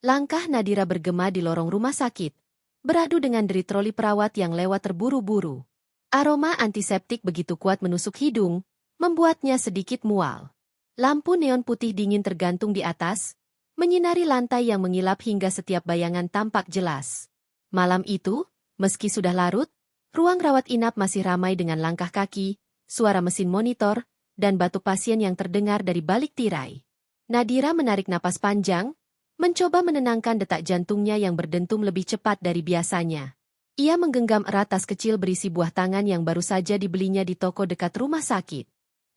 Langkah Nadira bergema di lorong rumah sakit, beradu dengan deri troli perawat yang lewat terburu-buru. Aroma antiseptik begitu kuat menusuk hidung, membuatnya sedikit mual. Lampu neon putih dingin tergantung di atas, menyinari lantai yang mengilap hingga setiap bayangan tampak jelas. Malam itu, meski sudah larut, ruang rawat inap masih ramai dengan langkah kaki, suara mesin monitor, dan batuk pasien yang terdengar dari balik tirai. Nadira menarik napas panjang, mencoba menenangkan detak jantungnya yang berdentum lebih cepat dari biasanya. Ia menggenggam erat tas kecil berisi buah tangan yang baru saja dibelinya di toko dekat rumah sakit.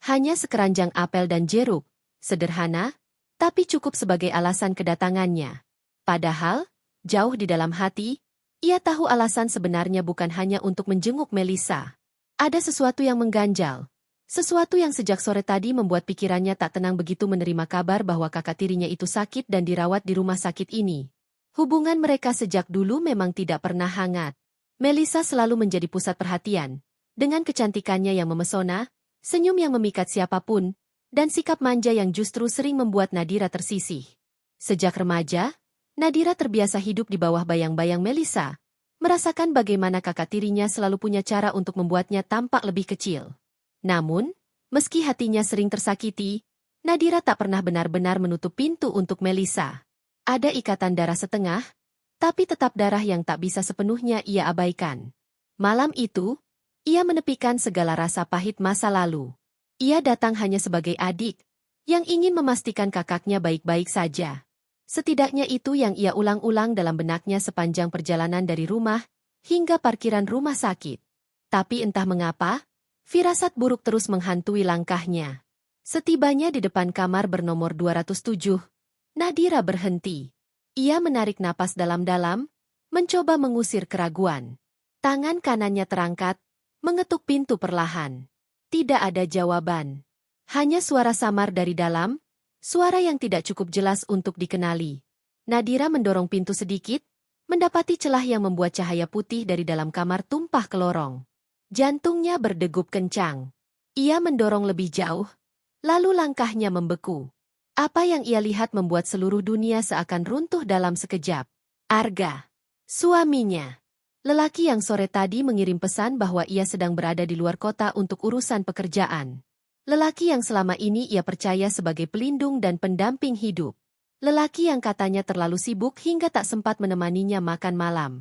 Hanya sekeranjang apel dan jeruk, sederhana, tapi cukup sebagai alasan kedatangannya. Padahal, jauh di dalam hati, ia tahu alasan sebenarnya bukan hanya untuk menjenguk Melissa. Ada sesuatu yang mengganjal. Sesuatu yang sejak sore tadi membuat pikirannya tak tenang begitu menerima kabar bahwa kakak tirinya itu sakit dan dirawat di rumah sakit ini. Hubungan mereka sejak dulu memang tidak pernah hangat. Melissa selalu menjadi pusat perhatian, dengan kecantikannya yang memesona, senyum yang memikat siapapun, dan sikap manja yang justru sering membuat Nadira tersisih. Sejak remaja, Nadira terbiasa hidup di bawah bayang-bayang Melissa, merasakan bagaimana kakak tirinya selalu punya cara untuk membuatnya tampak lebih kecil. Namun, meski hatinya sering tersakiti, Nadira tak pernah benar-benar menutup pintu untuk Melissa. Ada ikatan darah setengah, tapi tetap darah yang tak bisa sepenuhnya ia abaikan. Malam itu, ia menepikan segala rasa pahit masa lalu. Ia datang hanya sebagai adik, yang ingin memastikan kakaknya baik-baik saja. Setidaknya itu yang ia ulang-ulang dalam benaknya sepanjang perjalanan dari rumah hingga parkiran rumah sakit. Tapi entah mengapa, firasat buruk terus menghantui langkahnya. Setibanya di depan kamar bernomor 207, Nadira berhenti. Ia menarik napas dalam-dalam, mencoba mengusir keraguan. Tangan kanannya terangkat, mengetuk pintu perlahan. Tidak ada jawaban. Hanya suara samar dari dalam, suara yang tidak cukup jelas untuk dikenali. Nadira mendorong pintu sedikit, mendapati celah yang membuat cahaya putih dari dalam kamar tumpah ke lorong. Jantungnya berdegup kencang. Ia mendorong lebih jauh, lalu langkahnya membeku. Apa yang ia lihat membuat seluruh dunia seakan runtuh dalam sekejap. Arga, suaminya. Lelaki yang sore tadi mengirim pesan bahwa ia sedang berada di luar kota untuk urusan pekerjaan. Lelaki yang selama ini ia percaya sebagai pelindung dan pendamping hidup. Lelaki yang katanya terlalu sibuk hingga tak sempat menemaninya makan malam.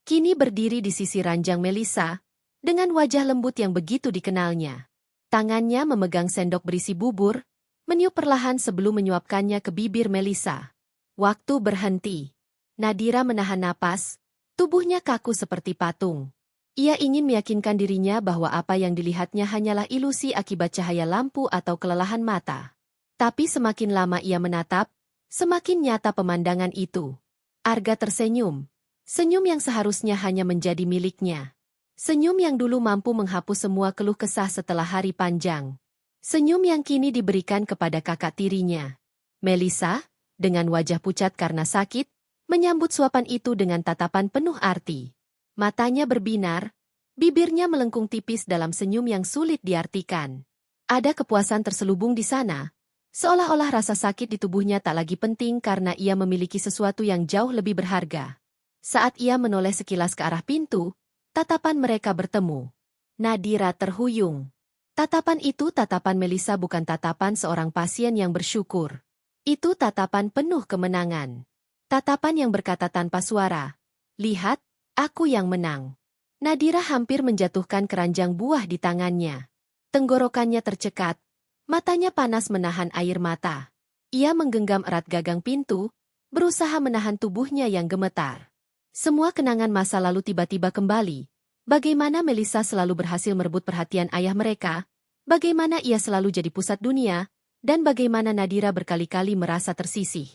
Kini berdiri di sisi ranjang Melissa, dengan wajah lembut yang begitu dikenalnya. Tangannya memegang sendok berisi bubur, meniup perlahan sebelum menyuapkannya ke bibir Melissa. Waktu berhenti. Nadira menahan napas, tubuhnya kaku seperti patung. Ia ingin meyakinkan dirinya bahwa apa yang dilihatnya hanyalah ilusi akibat cahaya lampu atau kelelahan mata. Tapi semakin lama ia menatap, semakin nyata pemandangan itu. Arga tersenyum. Senyum yang seharusnya hanya menjadi miliknya. Senyum yang dulu mampu menghapus semua keluh kesah setelah hari panjang. Senyum yang kini diberikan kepada kakak tirinya. Melissa, dengan wajah pucat karena sakit, menyambut suapan itu dengan tatapan penuh arti. Matanya berbinar, bibirnya melengkung tipis dalam senyum yang sulit diartikan. Ada kepuasan terselubung di sana, seolah-olah rasa sakit di tubuhnya tak lagi penting karena ia memiliki sesuatu yang jauh lebih berharga. Saat ia menoleh sekilas ke arah pintu, tatapan mereka bertemu. Nadira terhuyung. Tatapan itu tatapan Melissa, bukan tatapan seorang pasien yang bersyukur. Itu tatapan penuh kemenangan. Tatapan yang berkata tanpa suara, "Lihat, aku yang menang." Nadira hampir menjatuhkan keranjang buah di tangannya. Tenggorokannya tercekat, matanya panas menahan air mata. Ia menggenggam erat gagang pintu, berusaha menahan tubuhnya yang gemetar. Semua kenangan masa lalu tiba-tiba kembali. Bagaimana Melissa selalu berhasil merebut perhatian ayah mereka, bagaimana ia selalu jadi pusat dunia, dan bagaimana Nadira berkali-kali merasa tersisih.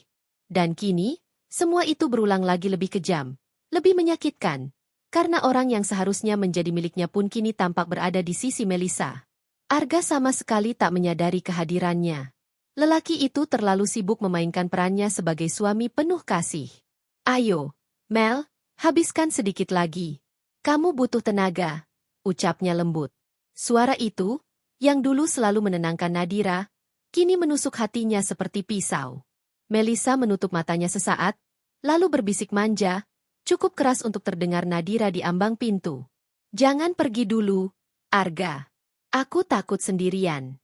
Dan kini, semua itu berulang lagi lebih kejam, lebih menyakitkan, karena orang yang seharusnya menjadi miliknya pun kini tampak berada di sisi Melissa. Arga sama sekali tak menyadari kehadirannya. Lelaki itu terlalu sibuk memainkan perannya sebagai suami penuh kasih. "Ayo, Mel, habiskan sedikit lagi. Kamu butuh tenaga," ucapnya lembut. Suara itu, yang dulu selalu menenangkan Nadira, kini menusuk hatinya seperti pisau. Melissa menutup matanya sesaat, lalu berbisik manja, cukup keras untuk terdengar Nadira di ambang pintu. "Jangan pergi dulu, Arga. Aku takut sendirian."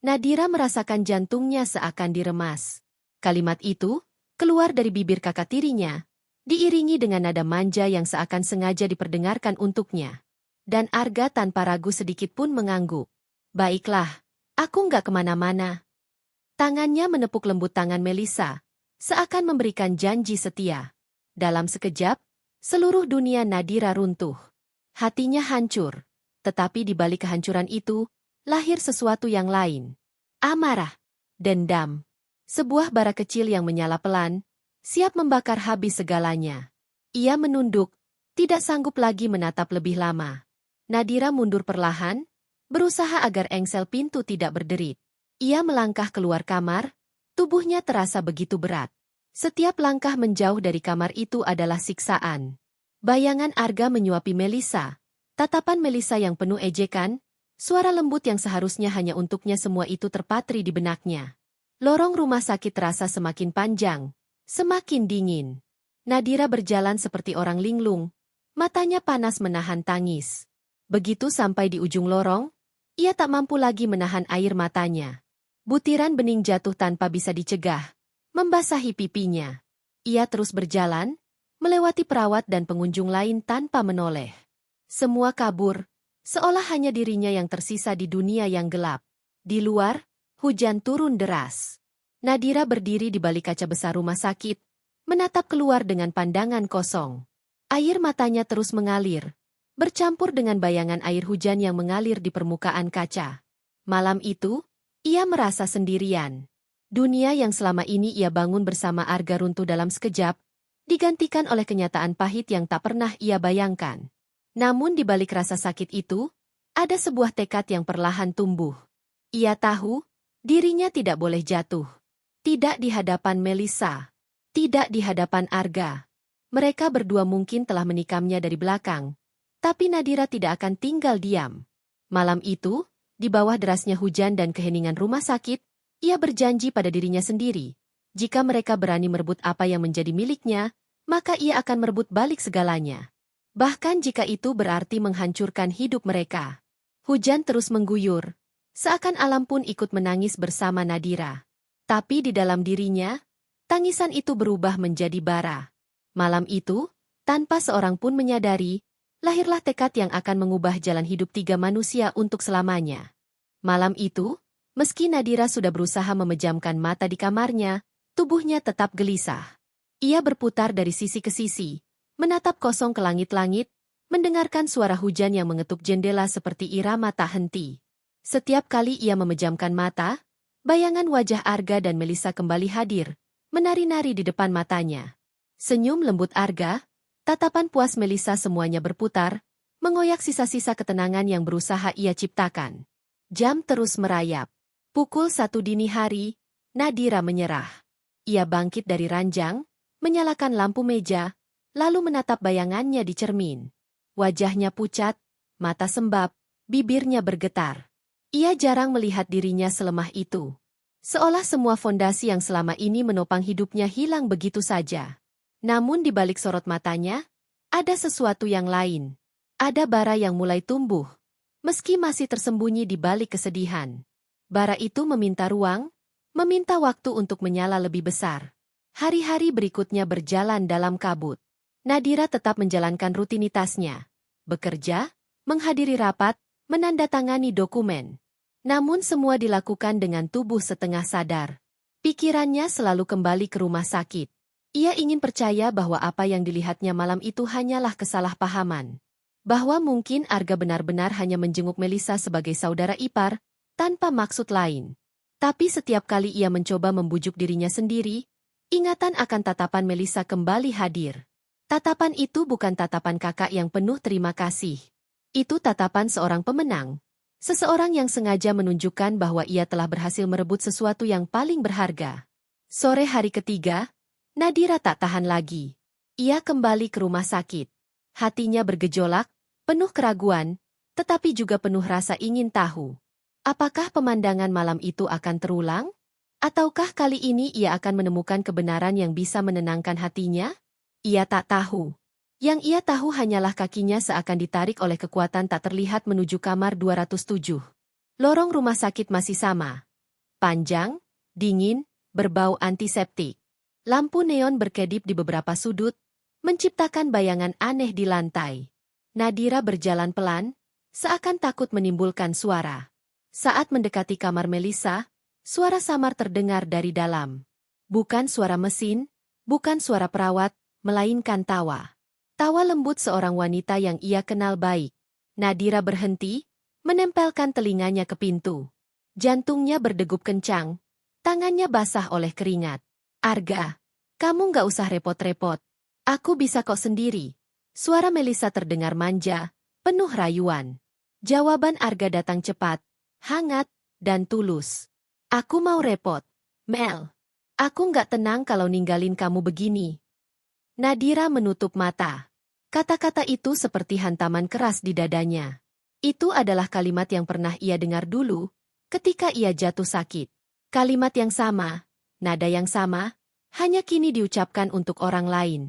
Nadira merasakan jantungnya seakan diremas. Kalimat itu keluar dari bibir kakak tirinya, diiringi dengan nada manja yang seakan sengaja diperdengarkan untuknya. Dan Arga tanpa ragu sedikit pun mengangguk. "Baiklah, aku nggak kemana-mana." Tangannya menepuk lembut tangan Melissa, seakan memberikan janji setia. Dalam sekejap, seluruh dunia Nadira runtuh. Hatinya hancur, tetapi di balik kehancuran itu, lahir sesuatu yang lain. Amarah, dendam. Sebuah bara kecil yang menyala pelan, siap membakar habis segalanya. Ia menunduk, tidak sanggup lagi menatap lebih lama. Nadira mundur perlahan, berusaha agar engsel pintu tidak berderit. Ia melangkah keluar kamar, tubuhnya terasa begitu berat. Setiap langkah menjauh dari kamar itu adalah siksaan. Bayangan Arga menyuapi Melissa. Tatapan Melissa yang penuh ejekan, suara lembut yang seharusnya hanya untuknya, semua itu terpatri di benaknya. Lorong rumah sakit terasa semakin panjang, semakin dingin. Nadira berjalan seperti orang linglung, matanya panas menahan tangis. Begitu sampai di ujung lorong, ia tak mampu lagi menahan air matanya. Butiran bening jatuh tanpa bisa dicegah, membasahi pipinya. Ia terus berjalan, melewati perawat dan pengunjung lain tanpa menoleh. Semua kabur, seolah hanya dirinya yang tersisa di dunia yang gelap. Di luar, hujan turun deras. Nadira berdiri di balik kaca besar rumah sakit, menatap keluar dengan pandangan kosong. Air matanya terus mengalir, bercampur dengan bayangan air hujan yang mengalir di permukaan kaca. Malam itu, ia merasa sendirian. Dunia yang selama ini ia bangun bersama Arga runtuh dalam sekejap, digantikan oleh kenyataan pahit yang tak pernah ia bayangkan. Namun di balik rasa sakit itu, ada sebuah tekad yang perlahan tumbuh. Ia tahu, dirinya tidak boleh jatuh. Tidak di hadapan Melissa. Tidak di hadapan Arga. Mereka berdua mungkin telah menikamnya dari belakang. Tapi Nadira tidak akan tinggal diam. Malam itu, di bawah derasnya hujan dan keheningan rumah sakit, ia berjanji pada dirinya sendiri. Jika mereka berani merebut apa yang menjadi miliknya, maka ia akan merebut balik segalanya. Bahkan jika itu berarti menghancurkan hidup mereka. Hujan terus mengguyur, seakan alam pun ikut menangis bersama Nadira. Tapi di dalam dirinya, tangisan itu berubah menjadi bara. Malam itu, tanpa seorang pun menyadari, lahirlah tekad yang akan mengubah jalan hidup tiga manusia untuk selamanya. Malam itu, meski Nadira sudah berusaha memejamkan mata di kamarnya, tubuhnya tetap gelisah. Ia berputar dari sisi ke sisi, menatap kosong ke langit-langit, mendengarkan suara hujan yang mengetuk jendela seperti irama tak henti. Setiap kali ia memejamkan mata, bayangan wajah Arga dan Melissa kembali hadir, menari-nari di depan matanya. Senyum lembut Arga, tatapan puas Melissa, semuanya berputar, mengoyak sisa-sisa ketenangan yang berusaha ia ciptakan. Jam terus merayap. Pukul 1 dini hari, Nadira menyerah. Ia bangkit dari ranjang, menyalakan lampu meja, lalu menatap bayangannya di cermin. Wajahnya pucat, mata sembab, bibirnya bergetar. Ia jarang melihat dirinya selemah itu. Seolah semua fondasi yang selama ini menopang hidupnya hilang begitu saja. Namun di balik sorot matanya, ada sesuatu yang lain. Ada bara yang mulai tumbuh, meski masih tersembunyi di balik kesedihan. Bara itu meminta ruang, meminta waktu untuk menyala lebih besar. Hari-hari berikutnya berjalan dalam kabut. Nadira tetap menjalankan rutinitasnya. Bekerja, menghadiri rapat, menandatangani dokumen. Namun semua dilakukan dengan tubuh setengah sadar. Pikirannya selalu kembali ke rumah sakit. Ia ingin percaya bahwa apa yang dilihatnya malam itu hanyalah kesalahpahaman. Bahwa mungkin Arga benar-benar hanya menjenguk Melissa sebagai saudara ipar, tanpa maksud lain. Tapi setiap kali ia mencoba membujuk dirinya sendiri, ingatan akan tatapan Melissa kembali hadir. Tatapan itu bukan tatapan kakak yang penuh terima kasih. Itu tatapan seorang pemenang. Seseorang yang sengaja menunjukkan bahwa ia telah berhasil merebut sesuatu yang paling berharga. Sore hari ketiga, Nadira tak tahan lagi. Ia kembali ke rumah sakit. Hatinya bergejolak, penuh keraguan, tetapi juga penuh rasa ingin tahu. Apakah pemandangan malam itu akan terulang? Ataukah kali ini ia akan menemukan kebenaran yang bisa menenangkan hatinya? Ia tak tahu. Yang ia tahu hanyalah kakinya seakan ditarik oleh kekuatan tak terlihat menuju kamar 207. Lorong rumah sakit masih sama. Panjang, dingin, berbau antiseptik. Lampu neon berkedip di beberapa sudut, menciptakan bayangan aneh di lantai. Nadira berjalan pelan, seakan takut menimbulkan suara. Saat mendekati kamar Melissa, suara samar terdengar dari dalam. Bukan suara mesin, bukan suara perawat, melainkan tawa. Tawa lembut seorang wanita yang ia kenal baik. Nadira berhenti, menempelkan telinganya ke pintu. Jantungnya berdegup kencang, tangannya basah oleh keringat. Arga, kamu nggak usah repot-repot. Aku bisa kok sendiri. Suara Melissa terdengar manja, penuh rayuan. Jawaban Arga datang cepat, hangat, dan tulus. Aku mau repot, Mel. Aku nggak tenang kalau ninggalin kamu begini. Nadira menutup mata. Kata-kata itu seperti hantaman keras di dadanya. Itu adalah kalimat yang pernah ia dengar dulu, ketika ia jatuh sakit. Kalimat yang sama, nada yang sama, hanya kini diucapkan untuk orang lain.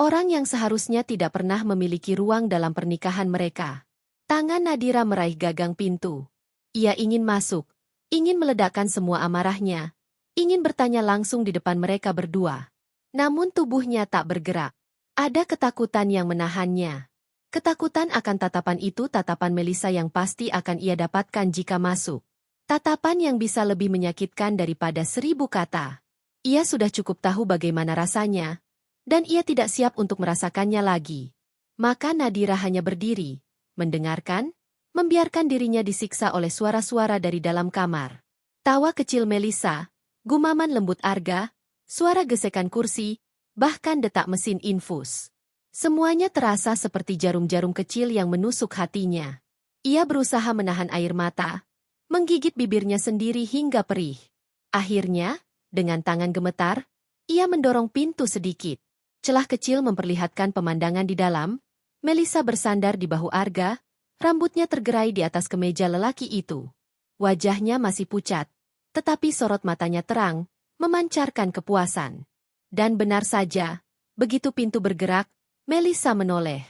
Orang yang seharusnya tidak pernah memiliki ruang dalam pernikahan mereka. Tangan Nadira meraih gagang pintu. Ia ingin masuk. Ingin meledakkan semua amarahnya, ingin bertanya langsung di depan mereka berdua. Namun tubuhnya tak bergerak. Ada ketakutan yang menahannya. Ketakutan akan tatapan itu, tatapan Melissa yang pasti akan ia dapatkan jika masuk. Tatapan yang bisa lebih menyakitkan daripada 1000 kata. Ia sudah cukup tahu bagaimana rasanya, dan ia tidak siap untuk merasakannya lagi. Maka Nadira hanya berdiri, mendengarkan, membiarkan dirinya disiksa oleh suara-suara dari dalam kamar. Tawa kecil Melissa, gumaman lembut Arga, suara gesekan kursi, bahkan detak mesin infus. Semuanya terasa seperti jarum-jarum kecil yang menusuk hatinya. Ia berusaha menahan air mata, menggigit bibirnya sendiri hingga perih. Akhirnya, dengan tangan gemetar, ia mendorong pintu sedikit. Celah kecil memperlihatkan pemandangan di dalam. Melissa bersandar di bahu Arga, rambutnya tergerai di atas kemeja lelaki itu. Wajahnya masih pucat, tetapi sorot matanya terang, memancarkan kepuasan. Dan benar saja, begitu pintu bergerak, Melissa menoleh.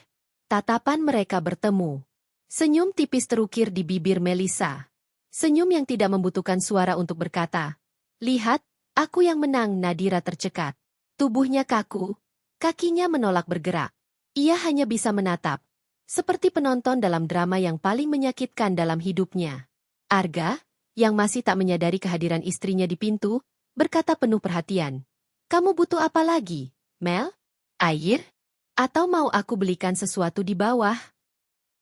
Tatapan mereka bertemu. Senyum tipis terukir di bibir Melissa. Senyum yang tidak membutuhkan suara untuk berkata, "Lihat, aku yang menang." Nadira tercekat. Tubuhnya kaku, kakinya menolak bergerak. Ia hanya bisa menatap. Seperti penonton dalam drama yang paling menyakitkan dalam hidupnya. Arga, yang masih tak menyadari kehadiran istrinya di pintu, berkata penuh perhatian. "Kamu butuh apa lagi, Mel? Air? Atau mau aku belikan sesuatu di bawah?"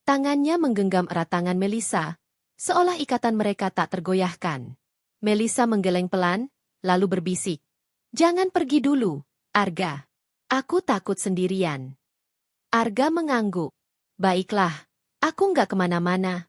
Tangannya menggenggam erat tangan Melissa, seolah ikatan mereka tak tergoyahkan. Melissa menggeleng pelan, lalu berbisik. "Jangan pergi dulu, Arga. Aku takut sendirian." Arga mengangguk. "Baiklah, aku nggak kemana-mana."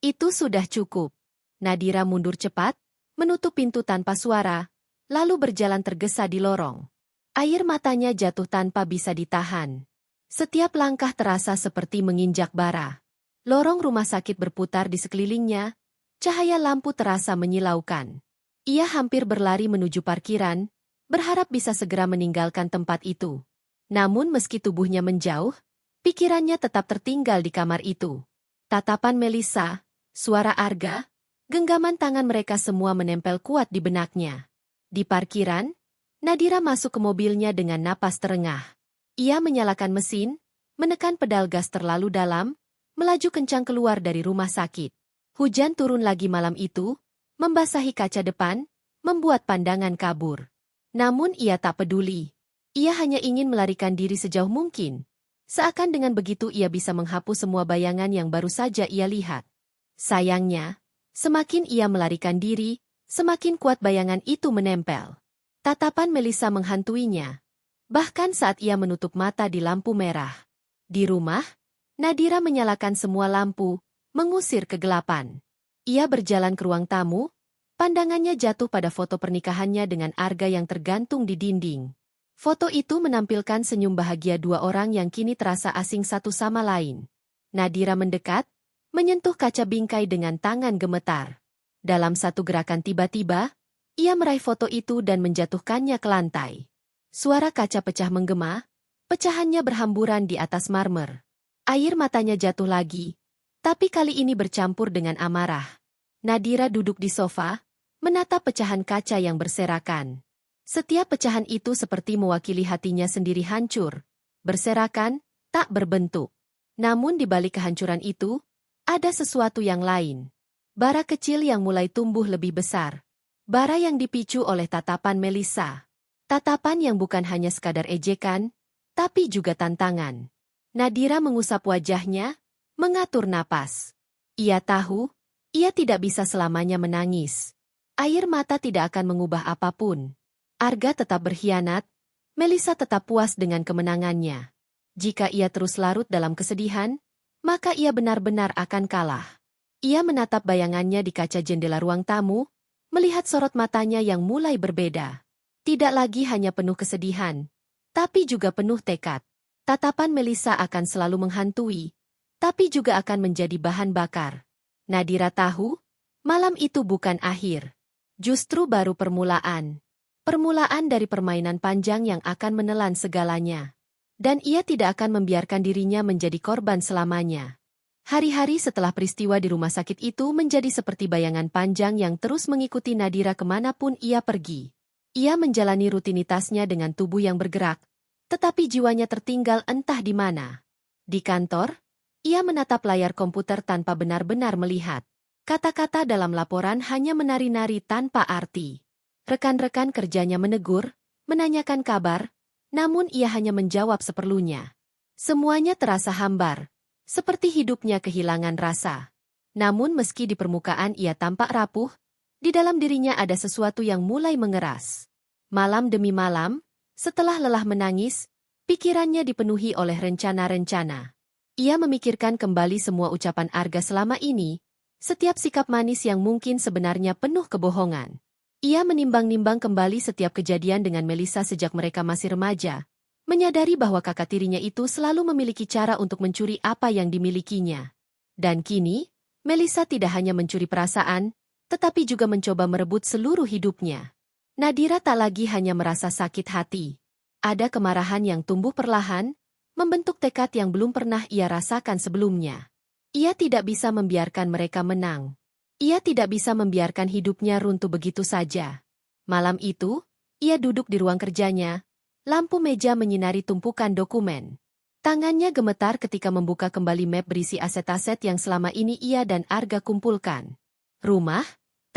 Itu sudah cukup. Nadira mundur cepat, menutup pintu tanpa suara, lalu berjalan tergesa di lorong. Air matanya jatuh tanpa bisa ditahan. Setiap langkah terasa seperti menginjak bara. Lorong rumah sakit berputar di sekelilingnya, cahaya lampu terasa menyilaukan. Ia hampir berlari menuju parkiran, berharap bisa segera meninggalkan tempat itu. Namun meski tubuhnya menjauh, pikirannya tetap tertinggal di kamar itu. Tatapan Melissa, suara Arga, genggaman tangan mereka semua menempel kuat di benaknya. Di parkiran, Nadira masuk ke mobilnya dengan napas terengah. Ia menyalakan mesin, menekan pedal gas terlalu dalam, melaju kencang keluar dari rumah sakit. Hujan turun lagi malam itu, membasahi kaca depan, membuat pandangan kabur. Namun ia tak peduli. Ia hanya ingin melarikan diri sejauh mungkin. Seakan dengan begitu ia bisa menghapus semua bayangan yang baru saja ia lihat. Sayangnya, semakin ia melarikan diri, semakin kuat bayangan itu menempel. Tatapan Melissa menghantuinya. Bahkan saat ia menutup mata di lampu merah. Di rumah, Nadira menyalakan semua lampu, mengusir kegelapan. Ia berjalan ke ruang tamu, pandangannya jatuh pada foto pernikahannya dengan Arga yang tergantung di dinding. Foto itu menampilkan senyum bahagia dua orang yang kini terasa asing satu sama lain. Nadira mendekat, menyentuh kaca bingkai dengan tangan gemetar. Dalam satu gerakan tiba-tiba, Ia meraih foto itu dan menjatuhkannya ke lantai. Suara kaca pecah menggema, pecahannya berhamburan di atas marmer. Air matanya jatuh lagi, tapi kali ini bercampur dengan amarah. Nadira duduk di sofa, menatap pecahan kaca yang berserakan. Setiap pecahan itu seperti mewakili hatinya sendiri hancur, berserakan, tak berbentuk. Namun di balik kehancuran itu, ada sesuatu yang lain. Bara kecil yang mulai tumbuh lebih besar. Bara yang dipicu oleh tatapan Melissa. Tatapan yang bukan hanya sekadar ejekan, tapi juga tantangan. Nadira mengusap wajahnya, mengatur napas. Ia tahu, ia tidak bisa selamanya menangis. Air mata tidak akan mengubah apapun. Arga tetap berkhianat, Melissa tetap puas dengan kemenangannya. Jika ia terus larut dalam kesedihan, maka ia benar-benar akan kalah. Ia menatap bayangannya di kaca jendela ruang tamu, melihat sorot matanya yang mulai berbeda. Tidak lagi hanya penuh kesedihan, tapi juga penuh tekad. Tatapan Melissa akan selalu menghantui, tapi juga akan menjadi bahan bakar. Nadira tahu, malam itu bukan akhir. Justru baru permulaan. Permulaan dari permainan panjang yang akan menelan segalanya. Dan ia tidak akan membiarkan dirinya menjadi korban selamanya. Hari-hari setelah peristiwa di rumah sakit itu menjadi seperti bayangan panjang yang terus mengikuti Nadira kemanapun ia pergi. Ia menjalani rutinitasnya dengan tubuh yang bergerak, tetapi jiwanya tertinggal entah di mana. Di kantor, ia menatap layar komputer tanpa benar-benar melihat. Kata-kata dalam laporan hanya menari-nari tanpa arti. Rekan-rekan kerjanya menegur, menanyakan kabar, namun ia hanya menjawab seperlunya. Semuanya terasa hambar, seperti hidupnya kehilangan rasa. Namun meski di permukaan ia tampak rapuh, di dalam dirinya ada sesuatu yang mulai mengeras. Malam demi malam, setelah lelah menangis, pikirannya dipenuhi oleh rencana-rencana. Ia memikirkan kembali semua ucapan Arga selama ini, setiap sikap manis yang mungkin sebenarnya penuh kebohongan. Ia menimbang-nimbang kembali setiap kejadian dengan Melissa sejak mereka masih remaja, menyadari bahwa kakak tirinya itu selalu memiliki cara untuk mencuri apa yang dimilikinya. Dan kini, Melissa tidak hanya mencuri perasaan, tetapi juga mencoba merebut seluruh hidupnya. Nadira tak lagi hanya merasa sakit hati. Ada kemarahan yang tumbuh perlahan, membentuk tekad yang belum pernah ia rasakan sebelumnya. Ia tidak bisa membiarkan mereka menang. Ia tidak bisa membiarkan hidupnya runtuh begitu saja. Malam itu, ia duduk di ruang kerjanya, lampu meja menyinari tumpukan dokumen. Tangannya gemetar ketika membuka kembali map berisi aset-aset yang selama ini ia dan Arga kumpulkan. Rumah,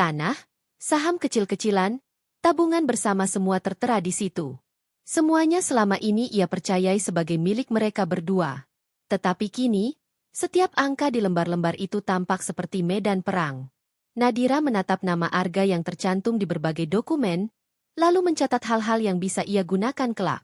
tanah, saham kecil-kecilan, tabungan bersama semua tertera di situ. Semuanya selama ini ia percayai sebagai milik mereka berdua. Tetapi kini, setiap angka di lembar-lembar itu tampak seperti medan perang. Nadira menatap nama Arga yang tercantum di berbagai dokumen, lalu mencatat hal-hal yang bisa ia gunakan kelak.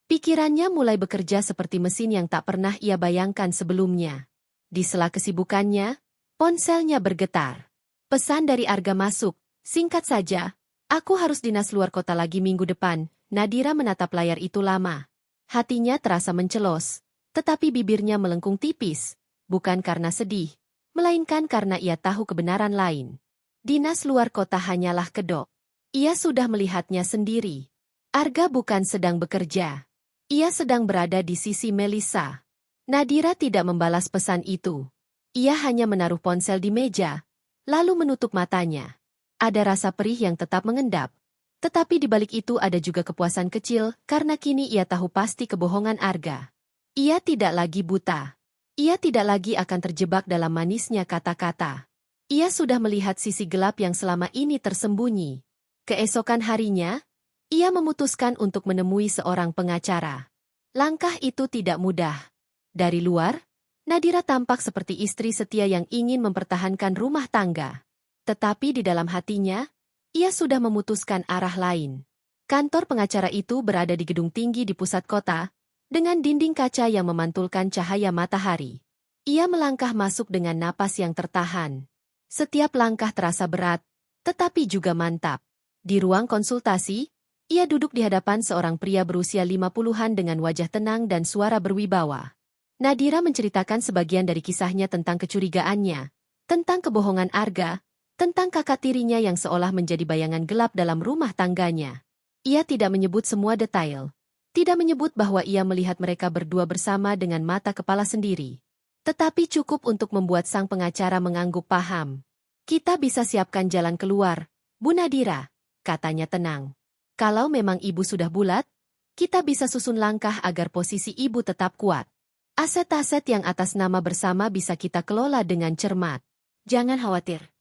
Pikirannya mulai bekerja seperti mesin yang tak pernah ia bayangkan sebelumnya. Di sela kesibukannya, ponselnya bergetar. Pesan dari Arga masuk, singkat saja, "Aku harus dinas luar kota lagi minggu depan." Nadira menatap layar itu lama. Hatinya terasa mencelos, tetapi bibirnya melengkung tipis, bukan karena sedih, melainkan karena ia tahu kebenaran lain. Dinas luar kota hanyalah kedok. Ia sudah melihatnya sendiri. Arga bukan sedang bekerja. Ia sedang berada di sisi Melissa. Nadira tidak membalas pesan itu. Ia hanya menaruh ponsel di meja, lalu menutup matanya. Ada rasa perih yang tetap mengendap. Tetapi di balik itu ada juga kepuasan kecil, karena kini ia tahu pasti kebohongan Arga. Ia tidak lagi buta. Ia tidak lagi akan terjebak dalam manisnya kata-kata. Ia sudah melihat sisi gelap yang selama ini tersembunyi. Keesokan harinya, ia memutuskan untuk menemui seorang pengacara. Langkah itu tidak mudah. Dari luar, Nadira tampak seperti istri setia yang ingin mempertahankan rumah tangga. Tetapi di dalam hatinya, ia sudah memutuskan arah lain. Kantor pengacara itu berada di gedung tinggi di pusat kota, dengan dinding kaca yang memantulkan cahaya matahari. Ia melangkah masuk dengan napas yang tertahan. Setiap langkah terasa berat, tetapi juga mantap. Di ruang konsultasi, ia duduk di hadapan seorang pria berusia 50-an dengan wajah tenang dan suara berwibawa. Nadira menceritakan sebagian dari kisahnya tentang kecurigaannya, tentang kebohongan Arga, Tentang kakak tirinya yang seolah menjadi bayangan gelap dalam rumah tangganya. Ia tidak menyebut semua detail. Tidak menyebut bahwa ia melihat mereka berdua bersama dengan mata kepala sendiri. Tetapi cukup untuk membuat sang pengacara mengangguk paham. Kita bisa siapkan jalan keluar, Bu Nadira, katanya tenang. Kalau memang ibu sudah bulat, kita bisa susun langkah agar posisi ibu tetap kuat. Aset-aset yang atas nama bersama bisa kita kelola dengan cermat. Jangan khawatir.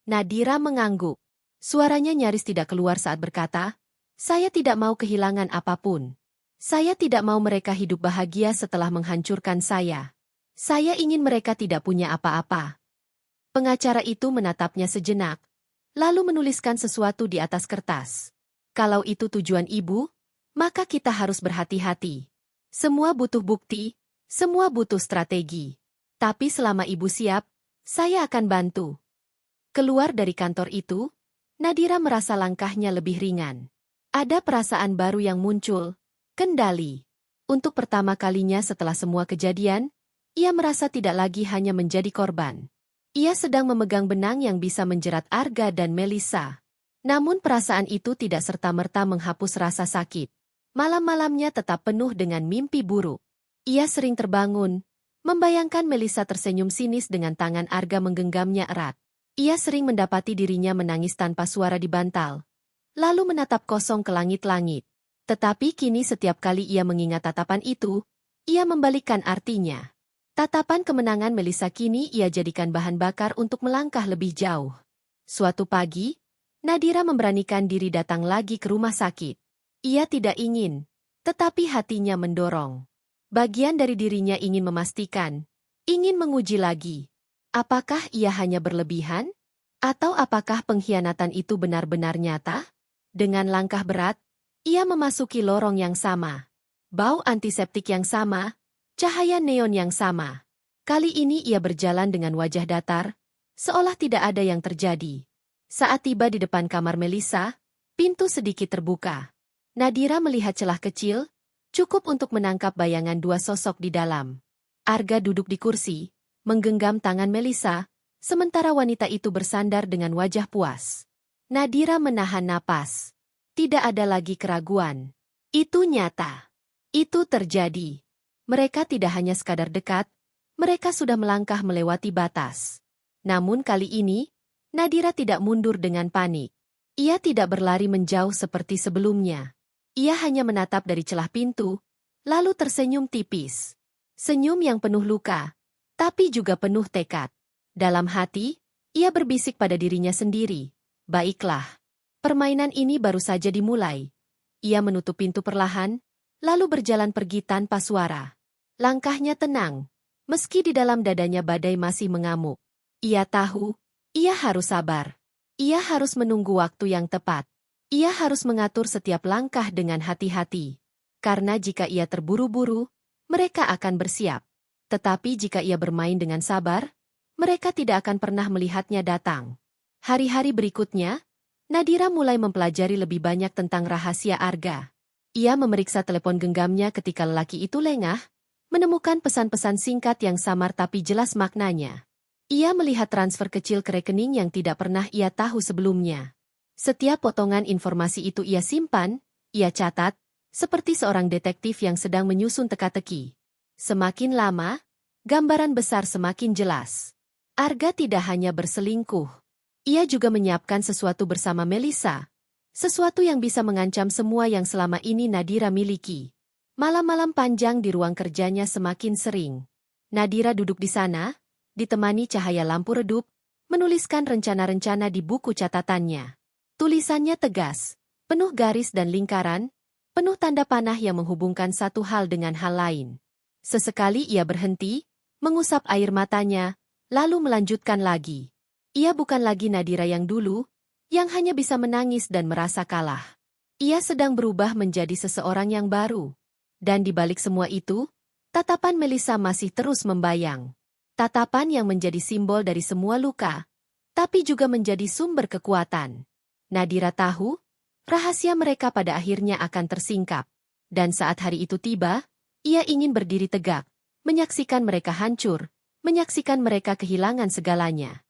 Nadira mengangguk. Suaranya nyaris tidak keluar saat berkata, saya tidak mau kehilangan apapun. Saya tidak mau mereka hidup bahagia setelah menghancurkan saya. Saya ingin mereka tidak punya apa-apa. Pengacara itu menatapnya sejenak, lalu menuliskan sesuatu di atas kertas. Kalau itu tujuan ibu, maka kita harus berhati-hati. Semua butuh bukti, semua butuh strategi. Tapi selama ibu siap, saya akan bantu. Keluar dari kantor itu, Nadira merasa langkahnya lebih ringan. Ada perasaan baru yang muncul, kendali. Untuk pertama kalinya setelah semua kejadian, ia merasa tidak lagi hanya menjadi korban. Ia sedang memegang benang yang bisa menjerat Arga dan Melissa. Namun perasaan itu tidak serta-merta menghapus rasa sakit. Malam-malamnya tetap penuh dengan mimpi buruk. Ia sering terbangun, membayangkan Melissa tersenyum sinis dengan tangan Arga menggenggamnya erat. Ia sering mendapati dirinya menangis tanpa suara di bantal, lalu menatap kosong ke langit-langit. Tetapi kini setiap kali ia mengingat tatapan itu, ia membalikkan artinya. Tatapan kemenangan Melissa kini ia jadikan bahan bakar untuk melangkah lebih jauh. Suatu pagi, Nadira memberanikan diri datang lagi ke rumah sakit. Ia tidak ingin, tetapi hatinya mendorong. Bagian dari dirinya ingin memastikan, ingin menguji lagi. Apakah ia hanya berlebihan? Atau apakah pengkhianatan itu benar-benar nyata? Dengan langkah berat, ia memasuki lorong yang sama. Bau antiseptik yang sama, cahaya neon yang sama. Kali ini ia berjalan dengan wajah datar, seolah tidak ada yang terjadi. Saat tiba di depan kamar Melissa, pintu sedikit terbuka. Nadira melihat celah kecil, cukup untuk menangkap bayangan dua sosok di dalam. Arga duduk di kursi, menggenggam tangan Melissa, sementara wanita itu bersandar dengan wajah puas. Nadira menahan napas. Tidak ada lagi keraguan. Itu nyata. Itu terjadi. Mereka tidak hanya sekadar dekat, mereka sudah melangkah melewati batas. Namun kali ini, Nadira tidak mundur dengan panik. Ia tidak berlari menjauh seperti sebelumnya. Ia hanya menatap dari celah pintu, lalu tersenyum tipis. Senyum yang penuh luka, tapi juga penuh tekad. Dalam hati, ia berbisik pada dirinya sendiri, baiklah. Permainan ini baru saja dimulai. Ia menutup pintu perlahan, lalu berjalan pergi tanpa suara. Langkahnya tenang, meski di dalam dadanya badai masih mengamuk. Ia tahu, ia harus sabar. Ia harus menunggu waktu yang tepat. Ia harus mengatur setiap langkah dengan hati-hati. Karena jika ia terburu-buru, mereka akan bersiap. Tetapi jika ia bermain dengan sabar, mereka tidak akan pernah melihatnya datang. Hari-hari berikutnya, Nadira mulai mempelajari lebih banyak tentang rahasia Arga. Ia memeriksa telepon genggamnya ketika lelaki itu lengah, menemukan pesan-pesan singkat yang samar tapi jelas maknanya. Ia melihat transfer kecil ke rekening yang tidak pernah ia tahu sebelumnya. Setiap potongan informasi itu ia simpan, ia catat, seperti seorang detektif yang sedang menyusun teka-teki. Semakin lama, gambaran besar semakin jelas. Arga tidak hanya berselingkuh. Ia juga menyiapkan sesuatu bersama Melissa. Sesuatu yang bisa mengancam semua yang selama ini Nadira miliki. Malam-malam panjang di ruang kerjanya semakin sering. Nadira duduk di sana, ditemani cahaya lampu redup, menuliskan rencana-rencana di buku catatannya. Tulisannya tegas, penuh garis dan lingkaran, penuh tanda panah yang menghubungkan satu hal dengan hal lain. Sesekali ia berhenti, mengusap air matanya, lalu melanjutkan lagi. Ia bukan lagi Nadira yang dulu, yang hanya bisa menangis dan merasa kalah. Ia sedang berubah menjadi seseorang yang baru. Dan di balik semua itu, tatapan Melissa masih terus membayang. Tatapan yang menjadi simbol dari semua luka, tapi juga menjadi sumber kekuatan. Nadira tahu, rahasia mereka pada akhirnya akan tersingkap. Dan saat hari itu tiba, ia ingin berdiri tegak, menyaksikan mereka hancur, menyaksikan mereka kehilangan segalanya.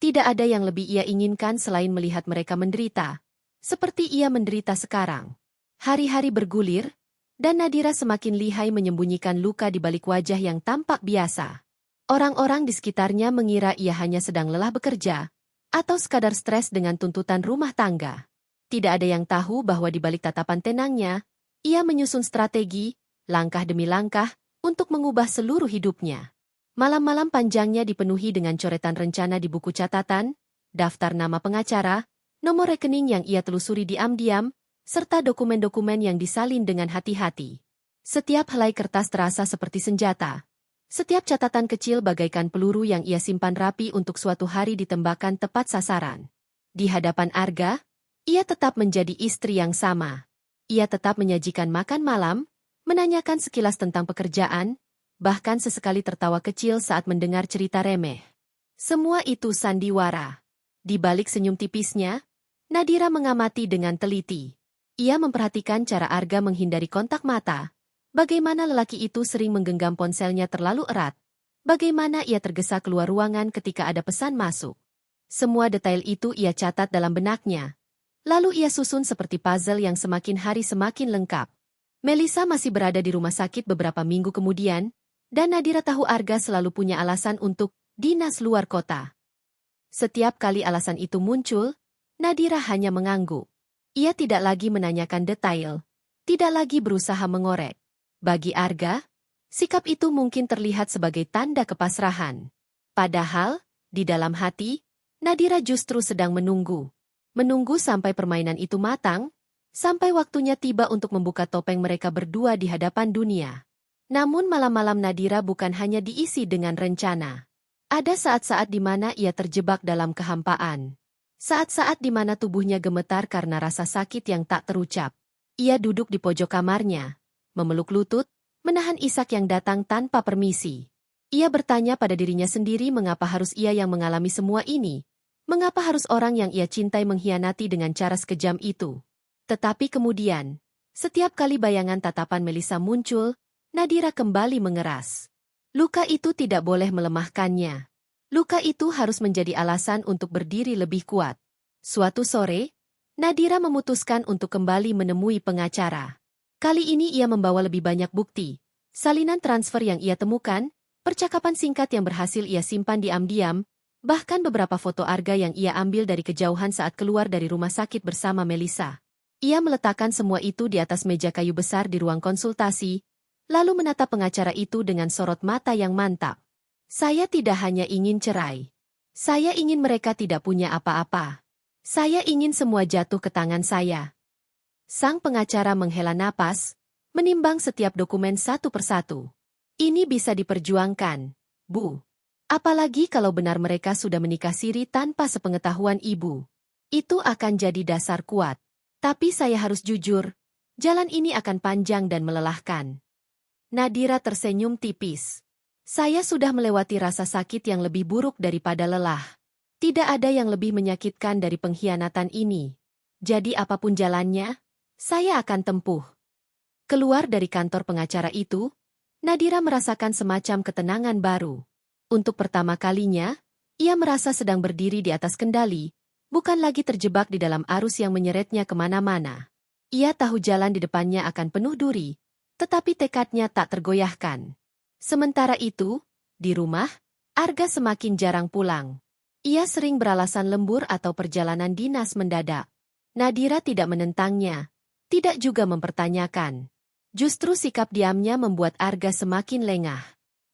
Tidak ada yang lebih ia inginkan selain melihat mereka menderita, seperti ia menderita sekarang. Hari-hari bergulir, dan Nadira semakin lihai menyembunyikan luka di balik wajah yang tampak biasa. Orang-orang di sekitarnya mengira ia hanya sedang lelah bekerja, atau sekadar stres dengan tuntutan rumah tangga. Tidak ada yang tahu bahwa di balik tatapan tenangnya, ia menyusun strategi, langkah demi langkah, untuk mengubah seluruh hidupnya. Malam-malam panjangnya dipenuhi dengan coretan rencana di buku catatan, daftar nama pengacara, nomor rekening yang ia telusuri diam-diam, serta dokumen-dokumen yang disalin dengan hati-hati. Setiap helai kertas terasa seperti senjata. Setiap catatan kecil bagaikan peluru yang ia simpan rapi untuk suatu hari ditembakkan tepat sasaran. Di hadapan Arga, ia tetap menjadi istri yang sama. Ia tetap menyajikan makan malam, menanyakan sekilas tentang pekerjaan, bahkan sesekali tertawa kecil saat mendengar cerita remeh. Semua itu sandiwara. Di balik senyum tipisnya, Nadira mengamati dengan teliti. Ia memperhatikan cara Arga menghindari kontak mata, bagaimana lelaki itu sering menggenggam ponselnya terlalu erat, bagaimana ia tergesa keluar ruangan ketika ada pesan masuk. Semua detail itu ia catat dalam benaknya. Lalu ia susun seperti puzzle yang semakin hari semakin lengkap. Melissa masih berada di rumah sakit beberapa minggu kemudian, dan Nadira tahu Arga selalu punya alasan untuk dinas luar kota. Setiap kali alasan itu muncul, Nadira hanya mengangguk. Ia tidak lagi menanyakan detail, tidak lagi berusaha mengorek. Bagi Arga, sikap itu mungkin terlihat sebagai tanda kepasrahan. Padahal, di dalam hati, Nadira justru sedang menunggu. Menunggu sampai permainan itu matang, sampai waktunya tiba untuk membuka topeng mereka berdua di hadapan dunia. Namun malam-malam Nadira bukan hanya diisi dengan rencana. Ada saat-saat di mana ia terjebak dalam kehampaan. Saat-saat di mana tubuhnya gemetar karena rasa sakit yang tak terucap. Ia duduk di pojok kamarnya, memeluk lutut, menahan isak yang datang tanpa permisi. Ia bertanya pada dirinya sendiri mengapa harus ia yang mengalami semua ini. Mengapa harus orang yang ia cintai mengkhianati dengan cara sekejam itu? Tetapi kemudian, setiap kali bayangan tatapan Melissa muncul, Nadira kembali mengeras. Luka itu tidak boleh melemahkannya. Luka itu harus menjadi alasan untuk berdiri lebih kuat. Suatu sore, Nadira memutuskan untuk kembali menemui pengacara. Kali ini ia membawa lebih banyak bukti. Salinan transfer yang ia temukan, percakapan singkat yang berhasil ia simpan diam-diam, bahkan beberapa foto Arga yang ia ambil dari kejauhan saat keluar dari rumah sakit bersama Melissa. Ia meletakkan semua itu di atas meja kayu besar di ruang konsultasi, lalu menatap pengacara itu dengan sorot mata yang mantap. Saya tidak hanya ingin cerai. Saya ingin mereka tidak punya apa-apa. Saya ingin semua jatuh ke tangan saya. Sang pengacara menghela napas, menimbang setiap dokumen satu persatu. Ini bisa diperjuangkan, Bu. Apalagi kalau benar mereka sudah menikah siri tanpa sepengetahuan Ibu. Itu akan jadi dasar kuat. Tapi saya harus jujur, jalan ini akan panjang dan melelahkan. Nadira tersenyum tipis. Saya sudah melewati rasa sakit yang lebih buruk daripada lelah. Tidak ada yang lebih menyakitkan dari pengkhianatan ini. Jadi apapun jalannya, saya akan tempuh. Keluar dari kantor pengacara itu, Nadira merasakan semacam ketenangan baru. Untuk pertama kalinya, ia merasa sedang berdiri di atas kendali, bukan lagi terjebak di dalam arus yang menyeretnya kemana-mana. Ia tahu jalan di depannya akan penuh duri, tetapi tekadnya tak tergoyahkan. Sementara itu, di rumah, Arga semakin jarang pulang. Ia sering beralasan lembur atau perjalanan dinas mendadak. Nadira tidak menentangnya, tidak juga mempertanyakan. Justru sikap diamnya membuat Arga semakin lengah.